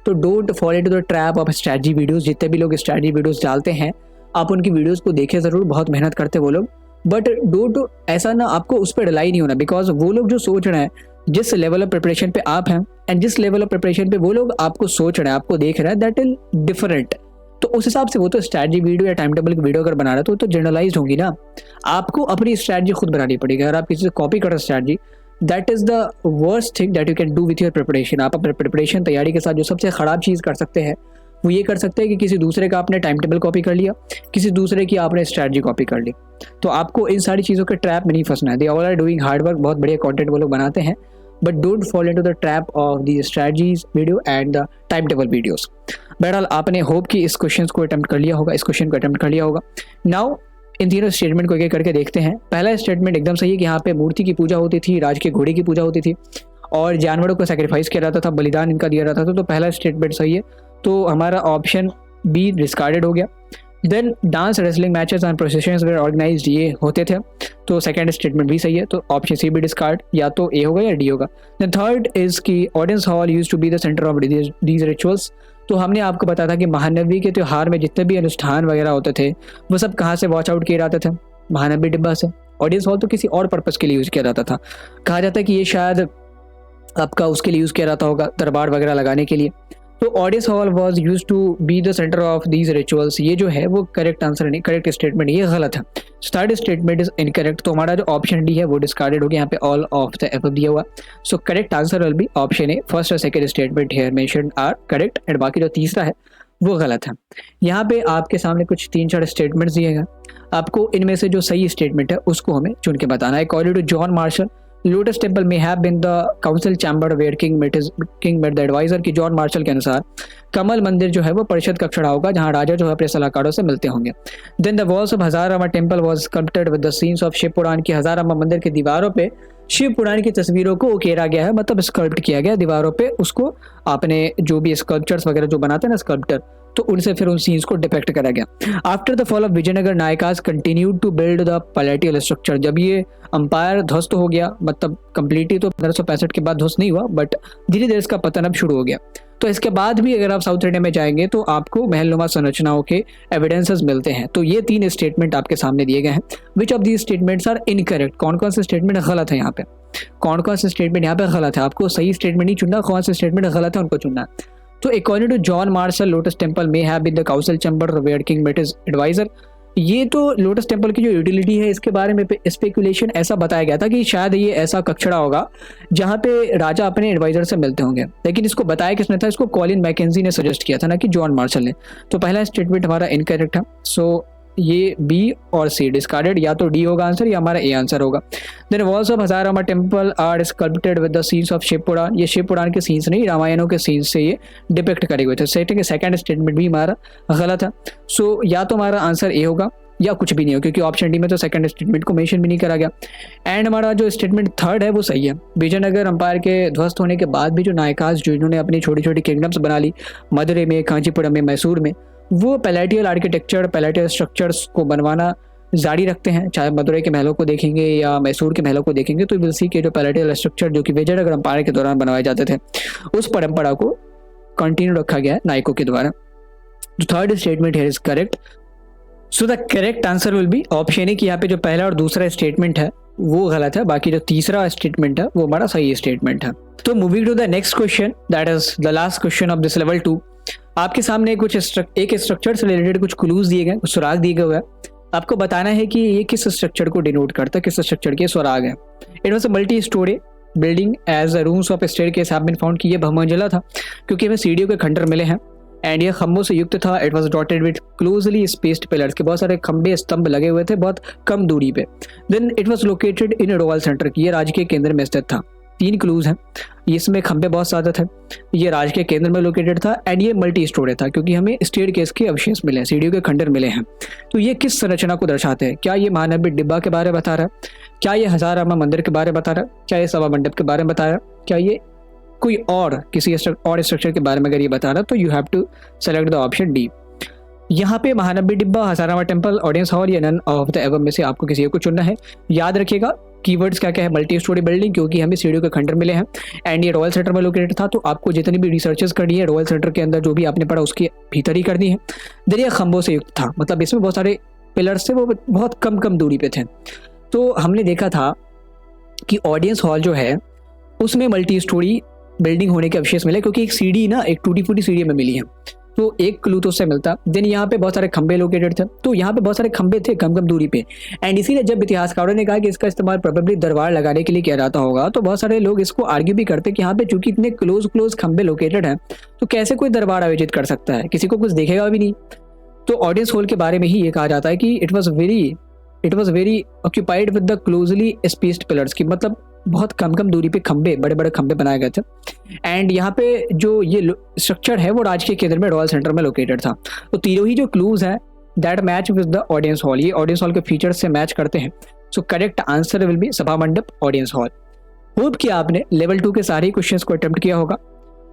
तो don't follow into the trap of strategy videos. जितने भी लोग स्ट्रैटेजी वीडियोज़ डालते हैं आप उनकी वीडियोज़ को देखें ज़रूर, बहुत मेहनत करते हैं वो लोग, बट डोंट ऐसा ना आपको उस पर रिलाई नहीं होना, बिकॉज वो लोग जो सोच रहे हैं जिस लेवल ऑफ प्रिपरेशन पे आप हैं एंड जिस लेवल ऑफ प्रिपरेशन पे वो लोग आपको सोच रहे हैं, आपको देख रहे हैं, दैट इज डिफरेंट। तो उस हिसाब से वो तो स्ट्रैटेजी वीडियो या टाइम टेबल की वीडियो अगर बना रहा है तो जनरलाइज होंगी ना। आपको अपनी स्ट्रैटेजी खुद बनानी पड़ेगी। अगर आप किसी से कॉपी कर रहे strategy, that is the worst thing that you can do with your preparation. आप अपने प्रिपरेशन तैयारी के साथ जो सबसे ख़राब चीज़ कर सकते हैं वो ये कर सकते हैं कि किसी दूसरे का आपने टाइम टेबल कॉपी कर लिया, किसी दूसरे की आपने स्ट्रैटेजी कॉपी कर ली। तो आपको इन सारी चीज़ों के ट्रैप में नहीं फंसना है। They all are doing hard work, बहुत बढ़िया कंटेंट वो लोग बनाते हैं, but don't fall into the trap of the strategies videos and the time table videos. बहरहाल आपने होप कि इस क्वेश्चन को अटेम्प्ट कर लिया होगा, इस क्वेश्चन को अटेम्प्ट कर लिया होगा। नाउ इन तीनों स्टेटमेंट को एक करके देखते हैं। पहला स्टेटमेंट एकदम सही है कि यहाँ पे मूर्ति की पूजा होती थी, राज के घोड़े की पूजा होती थी और जानवरों को सैक्रिफाइस किया जाता था, बलिदान इनका दिया जाता था। तो पहला स्टेटमेंट सही है, तो हमारा ऑप्शन बी डिस्कार्डेड हो गया। Then dance wrestling matches and processions were organised, ये होते थे। तो सेकंड स्टेटमेंट भी सही है, तो ऑप्शन सी भी डिस्कार्ड, या तो ए होगा या डी होगा। देन थर्ड इज की audience hall used to be the centre of these rituals. तो हमने आपको बताया था कि महानवमी के त्योहार में जितने भी अनुष्ठान वगैरह होते थे वो सब कहाँ से वॉच आउट किए जाते थे, महानवमी डिब्बा से। ऑडियंस हॉल तो किसी और पर्पस के लिए यूज किया जाता था। कहा जाता है कि ये शायद आपका उसके लिए यूज किया जाता होगा, दरबार वगैरह लगाने के लिए। तो audience hall was used to be the centre of these rituals, ये जो है वो करेक्ट आंसर नहीं, करेक्ट स्टेटमेंट ये गलत है। थर्ड स्टेटमेंट इज इनकरेक्ट, तो हमारा जो ऑप्शन डी है वो डिस्कार्डेड हो गया, यहाँ पे ऑल ऑफ द एबव दिया हुआ। So correct answer will be option A, first और second statement here mentioned are correct, and बाकी जो तीसरा है वो गलत है। यहाँ पे आपके सामने कुछ 3-4 स्टेटमेंट्स दिए गए, आपको इनमें से जो सही स्टेटमेंट है उसको हमें चुन के बताना है। According to John Marshall, lotus temple may have been the council chamber where king met the advisor, की जॉन मार्शल के अनुसार कमल मंदिर जो है वो परिषद कक्ष होगा जहां राजा जो है अपने सलाहकारों से मिलते होंगे। Then the walls of हजारामा temple was sculpted with the scenes of Shiva Purana, की हजारामा मंदिर की दीवारों पे शिव पुराण की तस्वीरों को उकेरा गया है, मतलब स्कल्प्ट किया गया दीवारों पे, उसको आपने जो भी स्कल्पचर्स वगैरह जो बनाते हैं ना स्कल्प्टर, तो उनसे फिर उन सीन्स को डिपेक्ट करा गया। After the fall of Vijayanagara, Nayakas continued to build the palatial structure, जब ये अंपायर ध्वस्त हो गया, मतलब कंप्लीटली तो 1565 के बाद ध्वस्त नहीं हुआ, बट धीरे धीरे इसका पतन अब शुरू हो गया। तो इसके बाद भी अगर आप साउथ इंडिया में जाएंगे तो आपको महलनुमा संरचनाओं के एविडेंसेस मिलते हैं। तो ये 3 स्टेटमेंट आपके सामने दिए गए हैं। Which of these statements are incorrect, कौन कौन से स्टेटमेंट गलत है यहाँ पे, कौन कौन से स्टेटमेंट यहाँ पे गलत है, आपको सही स्टेटमेंट नहीं चुनना, कौन से स्टेटमेंट गलत है उनको चुनना है। तो according to John Marshall, lotus temple may have been the council chamber where king met his advisor, ये तो लोटस टेम्पल की जो यूटिलिटी है इसके बारे में स्पेकुलेशन ऐसा बताया गया था कि शायद ये ऐसा कक्षड़ा होगा जहां पे राजा अपने एडवाइजर से मिलते होंगे, लेकिन इसको बताया किसने था, इसको कॉलिन मैकेंजी ने सजेस्ट किया था, ना कि जॉन मार्शल ने। तो पहला स्टेटमेंट हमारा इनकरेक्ट है, सो ये बी और सी डिस्कार्डेड, या तो डी होगा आंसर या हमारा ए आंसर होगा। Then walls of हजारामा temple are sculpted with the scenes of Shiva Purana, ये शिव पुराण के सीन्स नहीं, रामायणों के सीन्स से ये डिपिक्ट करे हुए थे। सेकंड स्टेटमेंट भी हमारा गलत है। सो या तो हमारा आंसर ए होगा या कुछ भी नहीं हो, क्योंकि ऑप्शन डी में तो सेकंड स्टेटमेंट को मेंशन भी नहीं करा गया। एंड हमारा जो स्टेटमेंट थर्ड है वो सही है। विजयनगर अंपायर के ध्वस्त होने के बाद भी जो नायकास जो इन्होंने अपनी छोटी छोटी किंगडम्स बना ली, मदुरै में, कांचीपुरम में, मैसूर में, वो पैलेटियल आर्किटेक्चर, पैलेटियल स्ट्रक्चर्स को बनवाना जारी रखते हैं। चाहे मदुरै के महलों को देखेंगे या मैसूर के महलों को देखेंगे तो विल सी के जो पैलेटियल स्ट्रक्चर जो कि विजयनगर अंपायर के दौरान बनवाए जाते थे, उस परंपरा को कंटिन्यू रखा गया है नायकों के द्वारा। Third statement here is correct, so the correct answer will be option ए, कि यहाँ पे जो पहला और दूसरा स्टेटमेंट है वो गलत है, बाकी जो तीसरा स्टेटमेंट है वो हमारा सही स्टेटमेंट है। तो moving to the next question, that is the last question of this level 2। आपके सामने कुछ एक स्ट्रक्चर से रिलेटेड कुछ क्लूज दिए गए, कुछ सुराग दिए गए हैं। आपको बताना है कि ये किस स्ट्रक्चर को डिनोट करता है, किस स्ट्रक्चर के सुराग है। It was a multi storey building as a rooms of staircase have been found, कि ये बहुमंजिला था क्योंकि हमें सीढ़ियों के खंडर मिले हैं, एंड ये खंभों से युक्त था। It was dotted with closely spaced pillars, के बहुत सारे खंबे स्तंभ लगे हुए थे बहुत कम दूरी पे। Then it was located in royal centre, की ये राज्य के केंद्र में स्थित था। 3 क्लूज हैं, इसमें खंबे बहुत ज्यादा थे, ये राज्य के केंद्र में लोकेटेड था, एंड ये मल्टी स्टोरी था क्योंकि हमें स्टेयरकेस के अवशेष मिले हैं, सीढ़ियों के खंडर मिले हैं। तो ये किस संरचना को दर्शाते हैं? क्या ये महानबी डिब्बा के बारे में बता रहा है, क्या ये हजारामा मंदिर के बारे में बता रहा है, क्या ये सभा मंडप के बारे में बता रहा है, क्या ये कोई और किसी और स्ट्रक्चर के बारे में अगर ये बता रहा तो you have to select the option D. यहाँ पे महानबी डिब्बा, हजारामा टेम्पल, ऑडियंस हॉल या नन ऑफ द एबव में से आपको किसी को चुनना है। याद रखिएगा कीवर्ड्स क्या क्या है, मल्टी स्टोरी बिल्डिंग क्योंकि हमें सीढ़ियों के खंडर मिले हैं, एंड ये रॉयल सेंटर में लोकेटेड था। तो आपको जितनी भी रिसर्चेस करनी है रॉयल सेंटर के अंदर जो भी आपने पढ़ा उसके भीतर ही करनी है। देन ये खंभों से युक्त था, मतलब इसमें बहुत सारे पिलर्स थे, वो बहुत कम कम दूरी पे थे। तो हमने देखा था कि ऑडियंस हॉल जो है उसमें मल्टी स्टोरी बिल्डिंग होने के अवशेष मिले क्योंकि एक सीढ़ी ना एक टूटी फूटी सीढ़ी में मिली है, तो एक क्लू तो उससे मिलता। देन यहाँ पे बहुत सारे खंबे लोकेटेड थे, तो यहाँ पे बहुत सारे खंबे थे कम कम दूरी पे, एंड इसीलिए जब इतिहासकारों ने कहा कि इसका इस्तेमाल प्रोबेबली दरबार लगाने के लिए किया जाता होगा, तो बहुत सारे लोग इसको आर्ग्यू भी करते कि यहाँ पे चूंकि इतने क्लोज खंबे लोकेटेड हैं तो कैसे कोई दरबार आयोजित कर सकता है, किसी को कुछ देखेगा भी नहीं। तो ऑडियंस हॉल के बारे में ही ये कहा जाता है कि it was very occupied with the closely spaced pillars, की मतलब बहुत कम कम दूरी पे खंबे, बड़े बड़े खंबे बनाए गए थे। एंड यहाँ पे जो ये स्ट्रक्चर है वो राज्य के केंद्र में रॉयल सेंटर में लोकेटेड था। तो तीनों ही जो क्लूज हैं that match with the audience hall, ये ऑडियंस हॉल के फीचर्स से मैच करते हैं। सो करेक्ट आंसर विल बी सभा मंडप, ऑडियंस हॉल। होप कि आपने लेवल 2 के सारे क्वेश्चंस को अटेम्प्ट किया होगा।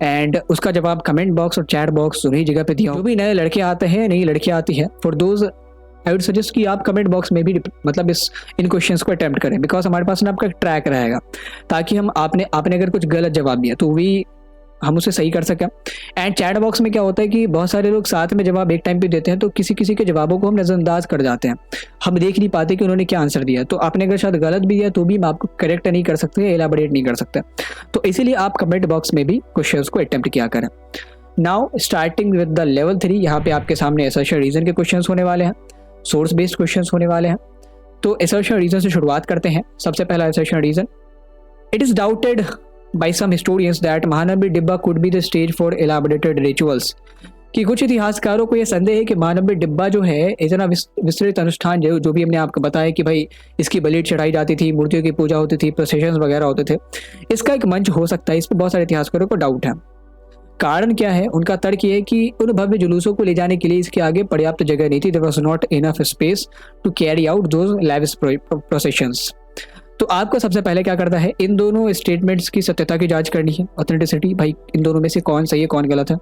एंड उसका जवाब कमेंट बॉक्स और चैट बॉक्स दोनों ही जगह पे दिया। जो भी नए लड़के आते हैं, नई लड़कियां आती है, for those I would suggest कि आप कमेंट बॉक्स में भी मतलब इन क्वेश्चंस को अटेम्प्ट करें, बिकॉज हमारे पास ना आपका ट्रैक रहेगा, ताकि हम आपने अगर कुछ गलत जवाब दिया तो भी हम उसे सही कर सकें। एंड चैट बॉक्स में क्या होता है कि बहुत सारे लोग साथ में जवाब एक टाइम पे देते हैं, तो किसी किसी के जवाबों को हम नज़रअंदाज कर जाते हैं, हम देख नहीं पाते कि उन्होंने क्या आंसर दिया। तो आपने अगर शायद गलत भी दिया तो भी हम आपको करेक्ट नहीं कर सकते, एलाबोरेट नहीं कर सकते। तो इसीलिए आप कमेंट बॉक्स में भी क्वेश्चन को अटेम्प्ट किया करें। Now starting with the level 3, यहाँ पे आपके सामने असर्शन रीजन के क्वेश्चन होने वाले हैं, सोर्स बेस्ड क्वेश्चन होने वाले हैं। तो असर्शन रीजन से शुरुआत करते हैं। सबसे पहला assertion reason, it is doubted by some historians that Mahanavami Dibba could be the stage for elaborated rituals, कि कुछ इतिहासकारों को यह संदेह है कि महानबी डिब्बा जो है इतना विस्तृत अनुष्ठान जो भी हमने आपको बताया कि भाई इसकी बलि चढ़ाई जाती थी, मूर्तियों की पूजा होती थी, प्रोसेशंस वगैरह होते थे, इसका एक मंच हो सकता है। इस पर बहुत सारे इतिहासकारों को डाउट है। कारण क्या है? उनका तर्क ये है कि उन भव्य जुलूसों को ले जाने के लिए इसके आगे पर्याप्त जगह नहीं थी। There was not enough space to carry out those lavish processions. तो आपको सबसे पहले क्या करना है, इन दोनों स्टेटमेंट्स की सत्यता की जांच करनी है, ऑथेंटिसिटी, भाई इन दोनों में से कौन सही है कौन गलत है।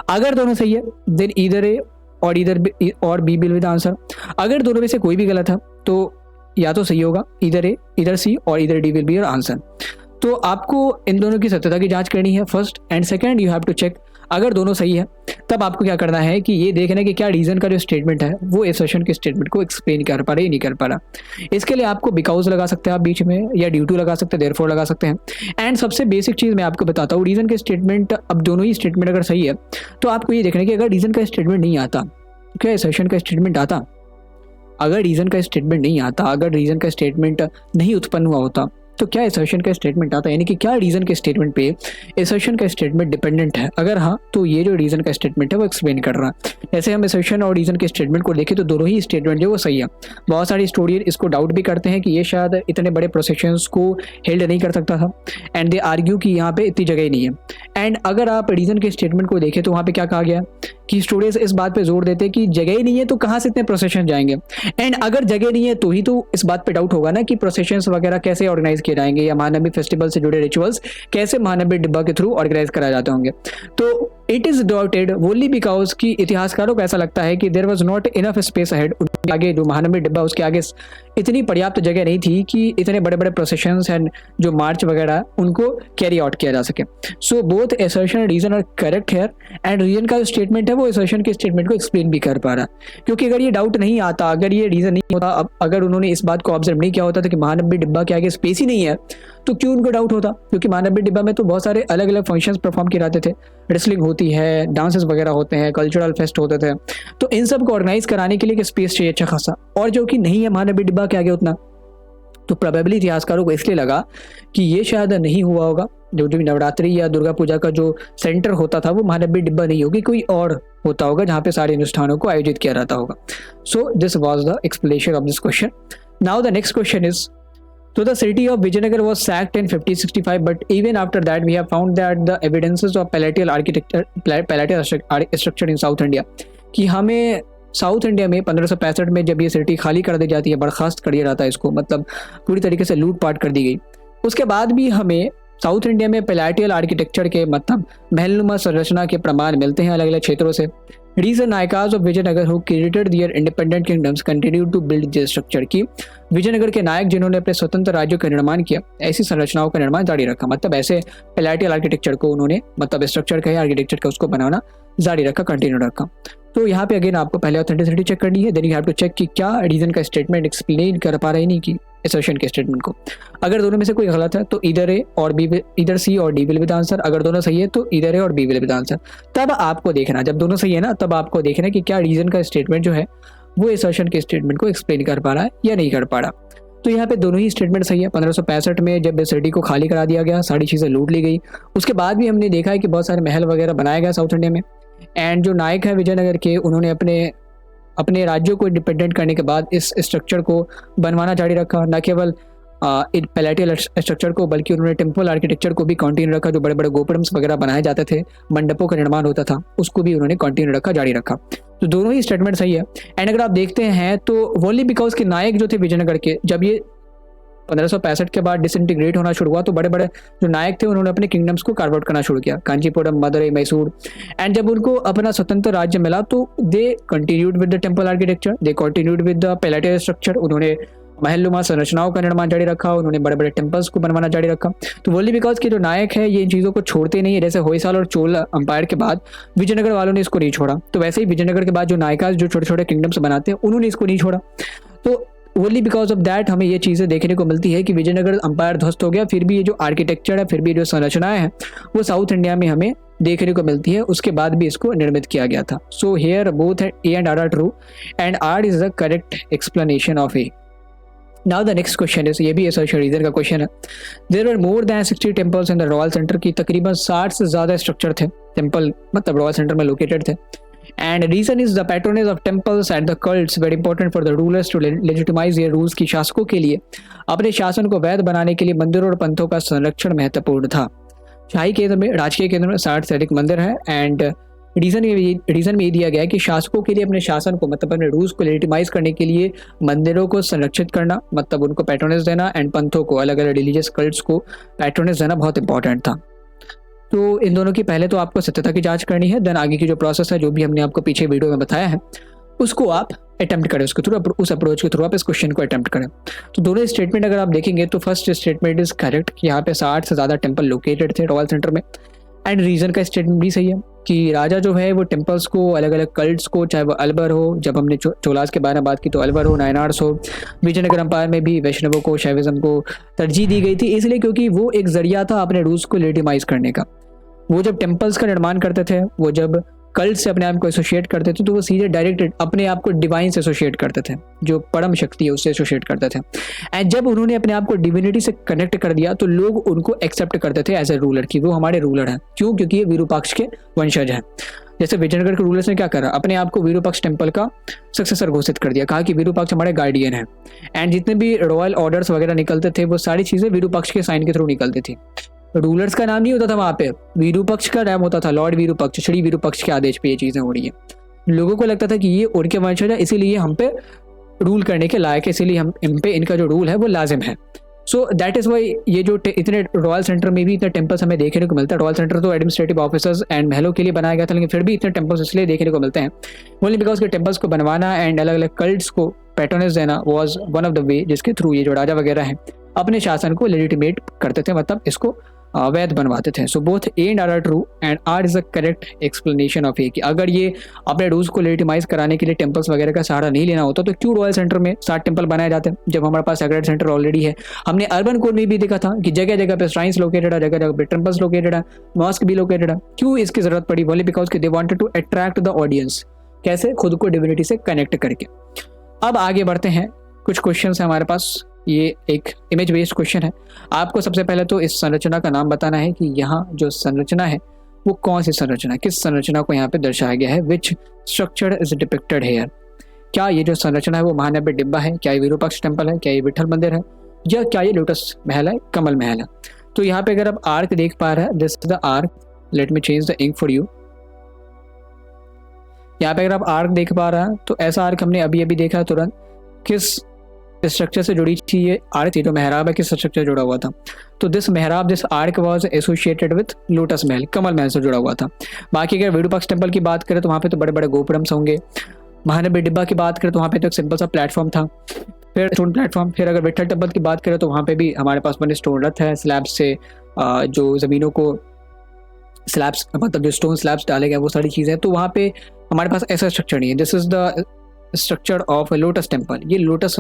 अगर दोनों सही है देन ईदर ए और B will be the answer. अगर दोनों में से कोई भी गलत है तो या तो सही होगा ईदर ए, ईदर सी और either D will be your answer. तो आपको इन दोनों की सत्यता की जांच करनी है first, and second you have to check अगर दोनों सही है तब आपको क्या करना है कि ये देखना है कि क्या रीजन का जो स्टेटमेंट है वो असर्शन के स्टेटमेंट को एक्सप्लेन कर पा रहा है नहीं कर पा रहा। इसके लिए आपको बिकॉज लगा सकते हैं आप बीच में, या ड्यू टू लगा सकते हैं, देयरफॉर लगा सकते हैं। एंड सबसे बेसिक चीज़ मैं आपको बताता हूँ, रीजन के स्टेटमेंट, अब दोनों ही स्टेटमेंट अगर सही है तो आपको ये देखना है कि अगर रीजन का स्टेटमेंट नहीं आता क्या असर्शन का स्टेटमेंट आता। अगर रीजन का स्टेटमेंट नहीं आता, अगर रीजन का स्टेटमेंट नहीं उत्पन्न हुआ होता तो क्या असर्शन का स्टेटमेंट आता, यानी कि क्या रीजन के स्टेटमेंट पे असर्शन का स्टेटमेंट डिपेंडेंट है। अगर हाँ तो ये जो रीजन का स्टेटमेंट है वो एक्सप्लेन कर रहा है। जैसे हम असर्शन और रीजन के स्टेटमेंट को देखें तो दोनों ही स्टेटमेंट जो वो सही है। बहुत सारे स्टोरियन इसको डाउट भी करते हैं कि ये शायद इतने बड़े प्रोसेशंस को हेल्ड नहीं कर सकता था, एंड दे आर्ग्यू कि यहाँ पे इतनी जगह ही नहीं है। एंड अगर आप रीजन के स्टेटमेंट को देखें तो वहाँ पे क्या कहा गया कि स्टूडेंट्स इस बात पे जोर देते हैं कि जगह ही नहीं है तो कहाँ से इतने प्रोसेशन जाएंगे। एंड अगर जगह नहीं है तो ही तो इस बात पे डाउट होगा ना कि प्रोसेशंस वगैरह कैसे ऑर्गेनाइज किए जाएंगे, या महानबी फेस्टिवल से जुड़े रिचुअल्स कैसे महानबी डिब्बा के थ्रू ऑर्गेनाइज कराए जाते होंगे। तो it is doubted only because कि इतिहासकारों को ऐसा लगता है कि there was not enough space ahead, उसके आगे जो महानबी डिब्बा उसके आगे इतनी पर्याप्त जगह नहीं थी कि इतने बड़े बड़े प्रोसेशंस एंड जो मार्च वगैरह उनको कैरी आउट किया जा सके। So both assertion and reason are correct here, एंड रीजन का जो स्टेटमेंट है वो असर्शन के स्टेटमेंट को एक्सप्लेन भी कर पा रहा है। क्योंकि अगर ये डाउट नहीं आता, अगर ये रीजन नहीं होता, अगर उन्होंने इस बात को ऑब्जर्व नहीं किया होता तो कि महानबी डिब्बा के आगे स्पेस ही नहीं है, तो क्यों उनको डाउट होता। क्योंकि महानबी डिब्बा में तो बहुत सारे अलग अलग फंक्शंस परफॉर्म किए जाते थे, रेसलिंग होती है, डांसेस वगैरह होते हैं, कल्चरल फेस्ट होते थे, तो इन सब को ऑर्गेनाइज कराने के लिए स्पेस चाहिए अच्छा खासा, और जो कि नहीं है महानबी डिब्बा के आगे उतना। तो प्रोबेबली इतिहासकारों को इसलिए लगा कि ये शायद नहीं हुआ होगा, जो भी नवरात्रि या दुर्गा पूजा का जो सेंटर होता था वो महानबी डिब्बा नहीं होगी, कोई और होता होगा जहाँ पे सारे अनुष्ठानों को आयोजित किया जाता होगा। So this was the explanation of this question. Now the next question is, so the city of Vijayanagar was sacked in 5065, but even after that we have found that the evidences of palatial structure in South India, कि हमें south India में 1565 में जब ये city खाली कर दी जाती है, बर्खास्त कर दिया जाता है इसको, मतलब पूरी तरीके से लूटपाट कर दी गई, उसके बाद भी हमें साउथ इंडिया में पैलेटियल आर्किटेक्चर के मतलब महलनुमा संरचना के प्रमाण मिलते हैं अलग अलग क्षेत्रों से। Reason Nayakas of Vijayanagar who created their independent kingdoms continue to build this structure, की विजयनगर के नायक जिन्होंने अपने स्वतंत्र राज्यों का निर्माण किया ऐसी संरचनाओं का निर्माण जारी रखा, मतलब ऐसे पैलेटियल आर्किटेक्चर को उन्होंने मतलब स्ट्रक्चर का आर्किटेक्चर का उसको बनाना जारी रखा, कंटिन्यू रखा। तो यहाँ पे अगेन आपको पहले ऑथेंटिसिटी चेक करनी है, then you have to check कि क्या रीजन का स्टेटमेंट एक्सप्लेन कर पा रहा है नहीं कि असर्शन के स्टेटमेंट को। अगर दोनों में से कोई गलत है तो इधर ए और बी, इधर सी और D will be the answer. अगर दोनों सही है तो इधर ए और B will be the answer. तब आपको देखना, जब दोनों सही है ना, तब आपको देखना कि क्या रीजन का स्टेटमेंट जो है वो असर्शन के स्टेटमेंट को एक्सप्लेन कर पा रहा है या नहीं कर पा रहा। तो यहाँ पे दोनों ही स्टेटमेंट सही है। 1565 में जब सिटी को खाली करा दिया गया, सारी चीज़ें लूट ली गई, उसके बाद भी हमने देखा है कि बहुत सारे महल वगैरह बनाए गए साउथ इंडिया में। एंड जो नायक है विजयनगर के, उन्होंने अपने राज्यों को इंडिपेंडेंट करने के बाद इस स्ट्रक्चर को बनवाना जारी रखा, न केवल इन पैलेटियल स्ट्रक्चर को बल्कि उन्होंने टेम्पल आर्किटेक्चर को भी कंटिन्यू रखा। जो बड़े बड़े गोपुरम्स वगैरह बनाए जाते थे, मंडपों का निर्माण होता था, उसको भी उन्होंने कंटिन्यू रखा, जारी रखा। तो दोनों ही स्टेटमेंट सही है। एंड अगर आप देखते हैं तो ओनली बिकॉज के नायक जो थे विजयनगर के, जब ये 1565 के बाद डिसइंटीग्रेट होना शुरू हुआ तो बड़े बड़े जो नायक थे उन्होंने अपने किंगडम्स को कार्व आउट करना शुरू किया, कांचीपुरम, मदुरई, मैसूर। एंड जब उनको अपना स्वतंत्र राज्य मिला तो they continued with the temple architecture, they continued with the palatial structure. उन्होंने महलनुमा संरचनाओं का निर्माण जारी रखा, उन्होंने बड़े बड़े टेम्पल्स को बनवाना जारी रखा। तो ओनली बिकॉज के जो नायक है ये इन चीज़ों को छोड़ते नहीं है, जैसे होयसाल और चोल अंपायर के बाद विजयनगर वालों ने इसको नहीं छोड़ा, तो वैसे ही विजयनगर के बाद जो नायकास जो छोटे छोटे किंगडम्स बनाते हैं उन्होंने इसको नहीं छोड़ा। तो ओनली बिकॉज ऑफ दैट हमें ये चीज़ें देखने को मिलती है कि विजयनगर अंपायर ध्वस्त हो गया, फिर भी ये जो आर्किटेक्चर है, फिर भी जो संरचनाएं हैं वो साउथ इंडिया में हमें देखने को मिलती है, उसके बाद भी इसको निर्मित किया गया था। So here both A and R true and R is the correct explanation of A. Now the next question is, ये भी एसोसिएशन रीजन का क्वेश्चन है। There were more than 60 temples in the royal centre की तकरीबन 60 से ज्यादा structure थे, temple मतलब रॉयल सेंटर में लोकेटेड थे। And reason is the patronage of temples and the cults very important for the rulers to legitimise their rules की शासकों के लिए अपने शासन को वैध बनाने के लिए मंदिरों और पंथों का संरक्षण महत्वपूर्ण था। शाही केंद्र में, राजकीय केंद्र में 60 से अधिक मंदिर है। एंड रीजन में ये दिया गया है कि शासकों के लिए अपने शासन को मतलब अपने रूल्स को लेजिटिमाइज करने के लिए मंदिरों को संरक्षित करना, मतलब उनको पैट्रोनेज देना, एंड पंथों को, अलग अलग रिलीजियस कल्ट्स को पैट्रोनेज देना बहुत इंपॉर्टेंट था। तो इन दोनों की पहले तो आपको सत्यता की जांच करनी है, देन आगे की जो प्रोसेस है जो भी हमने आपको पीछे वीडियो में बताया है उसको आप अटेम्प्ट करें, उसके थ्रू, उस अप्रोच के थ्रू आप इस क्वेश्चन को अटेम्प्ट करें। तो दोनों स्टेटमेंट अगर आप देखेंगे तो फर्स्ट स्टेटमेंट इज करेक्ट कि यहाँ पे 60 से ज़्यादा टेम्पल लोकेटेड थे रॉयल सेंटर में। एंड रीजन का स्टेटमेंट भी सही है कि राजा जो है वो टेम्पल्स को, अलग अलग कल्ट्स को, चाहे वो अलवर हो, जब हमने चोलास के बारे में बात की तो अलवर हो, नायनार्स हो, विजयनगर अंपायर में भी वैष्णवों को, शैविज्म को तरजीह दी गई थी, इसलिए क्योंकि वो एक जरिया था अपने रूल्स को लेजिटिमाइज करने का। वो जब टेम्पल्स का निर्माण करते थे, वो जब कल्ट से अपने आप को एसोसिएट करते थे तो वो सीधे डायरेक्ट अपने आप को डिवाइन से एसोसिएट करते थे, जो परम शक्ति है उससे एसोसिएट करते थे। एंड जब उन्होंने अपने आप को डिविनिटी से कनेक्ट कर दिया तो लोग उनको एक्सेप्ट करते थे एज ए रूलर कि वो हमारे रूलर हैं। क्यों? क्योंकि ये विरूपाक्ष के वंशज हैं। जैसे विजयनगर के रूलर्स ने क्या करा, अपने आप को विरूपाक्ष टेम्पल का सक्सेसर घोषित कर दिया, कहा कि विरूपाक्ष हमारे गार्डियन है। एंड जितने भी रॉयल ऑर्डर्स वगैरह निकलते थे वो सारी चीजें विरूपाक्ष के साइन के थ्रू निकलती थी। रूलर्स का नाम नहीं होता था वहां पे, विरूपक्ष का नाम होता था, लॉर्ड विरूपक्ष, श्री विरूपक्ष के आदेश पे ये चीजें हो रही है। लोगों को लगता था कि ये उनके वंशज है, इसीलिए हम पे रूल करने के लायक है, इसीलिए हम इन पे इनका जो रूल है वो लाजिम है। सो दैट इज वाई ये जो इतने रॉयल सेंटर में भी इतने टेम्पल्स हमें देखने को मिलता है। रॉयल सेंटर तो एडमिनिस्ट्रेटिव ऑफिसर्स एंड महलों के लिए बनाया गया था, लेकिन फिर भी इतने टेम्पल्स इसलिए देखने को मिलते हैं ओनली बिकॉज के टेम्पल्स को बनवाना एंड अलग अलग कल्ट्स को पैट्रोनेज देना was one of the way जिसके थ्रू ये जो राजा वगैरह हैं अपने शासन को लेजिटिमेट करते थे, मतलब इसको वैध बनवाते थे। So both A and R true and R is the correct explanation of A कि अगर ये अपने रूल्स को लेजिटिमाइज कराने के लिए टेम्पल्स वगैरह का सहारा नहीं लेना होता तो क्यों रॉयल सेंटर में 60 टेम्पल बनाए जाते हैं जब हमारे पास सेक्रेट सेंटर ऑलरेडी है। हमने अर्बन कोर में भी देखा था कि जगह जगह पे श्राइन्स लोकेटेड है, जगह जगह पे टेम्पल्स लोकेटेड है, मॉस्क भी लोकेटेड है। क्यों इसकी जरूरत पड़ी? Only because they wanted to attract the audience. कैसे? खुद को डिविनिटी से कनेक्ट करके। अब आगे बढ़ते हैं, कुछ क्वेश्चन है हमारे पास, ये एक इमेज बेस्ड क्वेश्चन है। आपको सबसे पहले तो इस संरचना का नाम बताना है कि यहाँ जो संरचना है वो कौन सी संरचना, किस संरचना को यहाँ पे दर्शाया गया है। Which structure is depicted here. क्या ये जो संरचना है वो महानब्बे डिब्बा है, क्या ये विरूपाक्ष टेम्पल है, क्या ये विठल मंदिर है, या क्या ये लोटस महल है, कमल महल है। तो यहाँ पे अगर आप आर्क देख पा रहे हैं, this is the arc, let me change the ink for you. यहाँ पे अगर आप आर्क देख पा रहे हैं तो ऐसा आर्क हमने अभी अभी देखा तुरंत। किस स्ट्रक्चर से जुड़ी थी ये आर्क? थी जो मेहराब है, किस स्ट्रक्चर जुड़ा हुआ था? तो दिस मेहराब, this arc was associated with lotus महल, कमल महल से जुड़ा हुआ था। बाकी अगर विरूपाक्ष टेम्पल की बात करें तो वहाँ पे तो बड़े बड़े गोपुरम्स होंगे। महानब्बे डिब्बा की बात करें तो वहाँ पे तो एक सिंपल सा प्लेटफॉर्म था, फिर स्टोन प्लेटफॉर्म। फिर अगर विठल टेम्पल की बात करें तो वहाँ पे भी हमारे पास बने स्टोन रथ है, स्लैब से जो जमीनों को स्लैब्स, मतलब जो स्टोन स्लैब्स डाले गए वो सारी चीज़ें। तो वहाँ पे हमारे पास ऐसा स्ट्रक्चर नहीं है। This is the structure of lotus temple. ये लोटस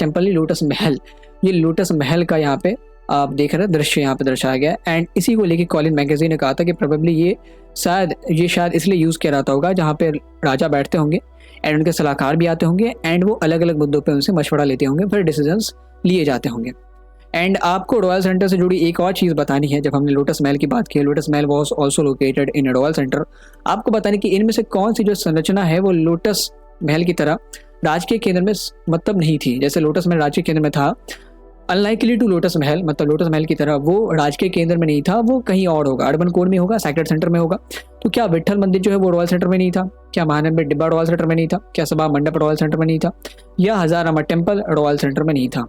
टेम्पल, ये लोटस महल, ये लोटस महल का यहाँ पे आप देख रहे हैं दृश्य यहाँ पे दर्शाया गया है। एंड इसी को लेके कॉलिन मैगजीन ने कहा था कि प्रोबेबली ये शायद इसलिए यूज़ किया जाता होगा जहाँ पे राजा बैठते होंगे एंड उनके सलाहकार भी आते होंगे एंड वो अलग अलग मुद्दों पे उनसे मशवरा लेते होंगे, फिर डिसीजंस लिए जाते होंगे। एंड आपको रॉयल सेंटर से जुड़ी एक और चीज़ बतानी है। जब हमने लोटस महल की बात की, lotus Mahal was also located in royal centre. आपको बताने कि इनमें से कौन सी जो संरचना है वो लोटस महल की तरह राजकीय केंद्र में मतलब नहीं थी। जैसे लोटस महल राजकीय केंद्र में था, अनलाइकली टू लोटस महल, मतलब लोटस महल की तरह वो राजकीय केंद्र में नहीं था, वो कहीं और होगा, अर्बन कोर में होगा, सेक्रेट सेंटर में होगा। तो क्या विठल मंदिर जो है वो रॉयल सेंटर में नहीं था? क्या महानब्बे डिब्बा रॉयल सेंटर में नहीं था? क्या सभा मंडप रॉयल सेंटर में नहीं था? या हजारामा टेम्पल रॉयल सेंटर में नहीं था?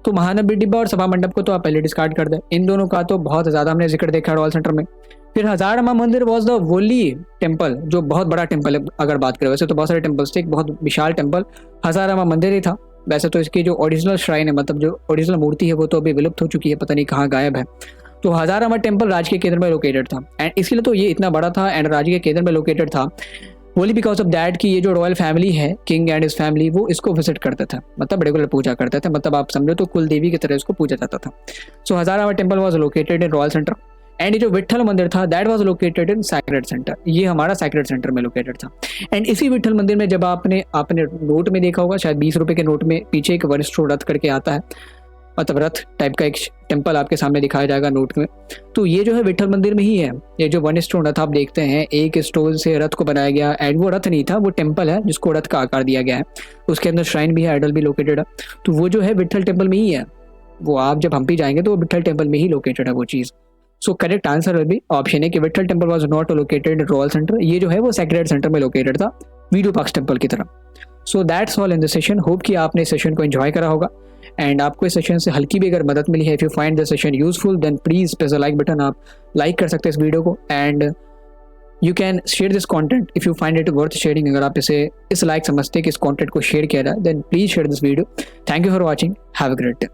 तो महानदी डिब्बा और सभा मंडप को तो आप पहले डिस्कार्ड कर दें, इन दोनों का तो बहुत ज़्यादा हमने जिक्र देखा रॉयल सेंटर में। फिर हजारमा मंदिर वॉज द वोली टेम्पल, जो बहुत बड़ा टेम्पल है अगर बात करें, वैसे तो बहुत सारे टेम्पल्स थे, एक बहुत विशाल टेम्पल हजारमा मंदिर ही था। वैसे तो इसकी जो ओरिजिनल श्राइन है, मतलब जो ओरिजिनल मूर्ति है, वो तो अभी विलुप्त हो चुकी है, पता नहीं कहाँ गायब है। तो हजारामा टेम्पल राज्य के केंद्र में लोकेटेड था, एंड इसलिए तो ये इतना बड़ा था एंड राज्य के केंद्र में लोकेटेड था ओनली बिकॉज ऑफ दैट कि ये जो रॉयल फैमिली है, किंग एंड इस फैमिली, वो इसको विजिट करते थे, मतलब रेगुलर पूजा करते थे, मतलब आप समझो तो कुल देवी की तरह इसको पूजा जाता था। So Hazarama temple was located in royal centre and ये जो विट्ठल मंदिर था that was located in sacred centre, ये हमारा सैक्रेड सेंटर में लोकेटेड था। एंड इसी विट्ठल मंदिर में जब आपने नोट में देखा होगा, शायद 20 रुपए के नोट में पीछे एक वन स्टोन रथ करके आता है, मतलब रथ टाइप का एक टेम्पल आपके सामने दिखाया जाएगा नोट में। तो ये जो है विट्ठल मंदिर में ही है, ये जो वन स्टोन रथ आप देखते हैं, एक स्टोन से रथ को बनाया गया, एंड वो रथ नहीं था, वो टेम्पल है जिसको रथ का आकार दिया गया है, उसके अंदर श्राइन भी है, आइडल भी लोकेटेड है। तो वो जो है विट्ठल टेम्पल में ही है, वो आप जब हम्पी जाएंगे तो वो विट्ठल टेम्पल में ही लोकेटेड है वो चीज़। So correct answer will be option है कि Vitthal temple was not located in royal centre, ये जो है वो सैक्रेड सेंटर में लोकेटेड था, विरूपाक्ष टेम्पल की तरह। So that's all in this session, hope कि आपने इस सेशन को एंजॉय करा होगा एंड आपको इस सेशन से हल्की भी अगर मदद मिली है, if you find the session useful then please press the like button, आप लाइक कर सकते हैं इस वीडियो को and you can share this content if you find it worth sharing. अगर आप इसे इस लाइक समझते हैं कि इस कंटेंट को शेयर किया जाए then please share this video. Thank you for watching, have a great day.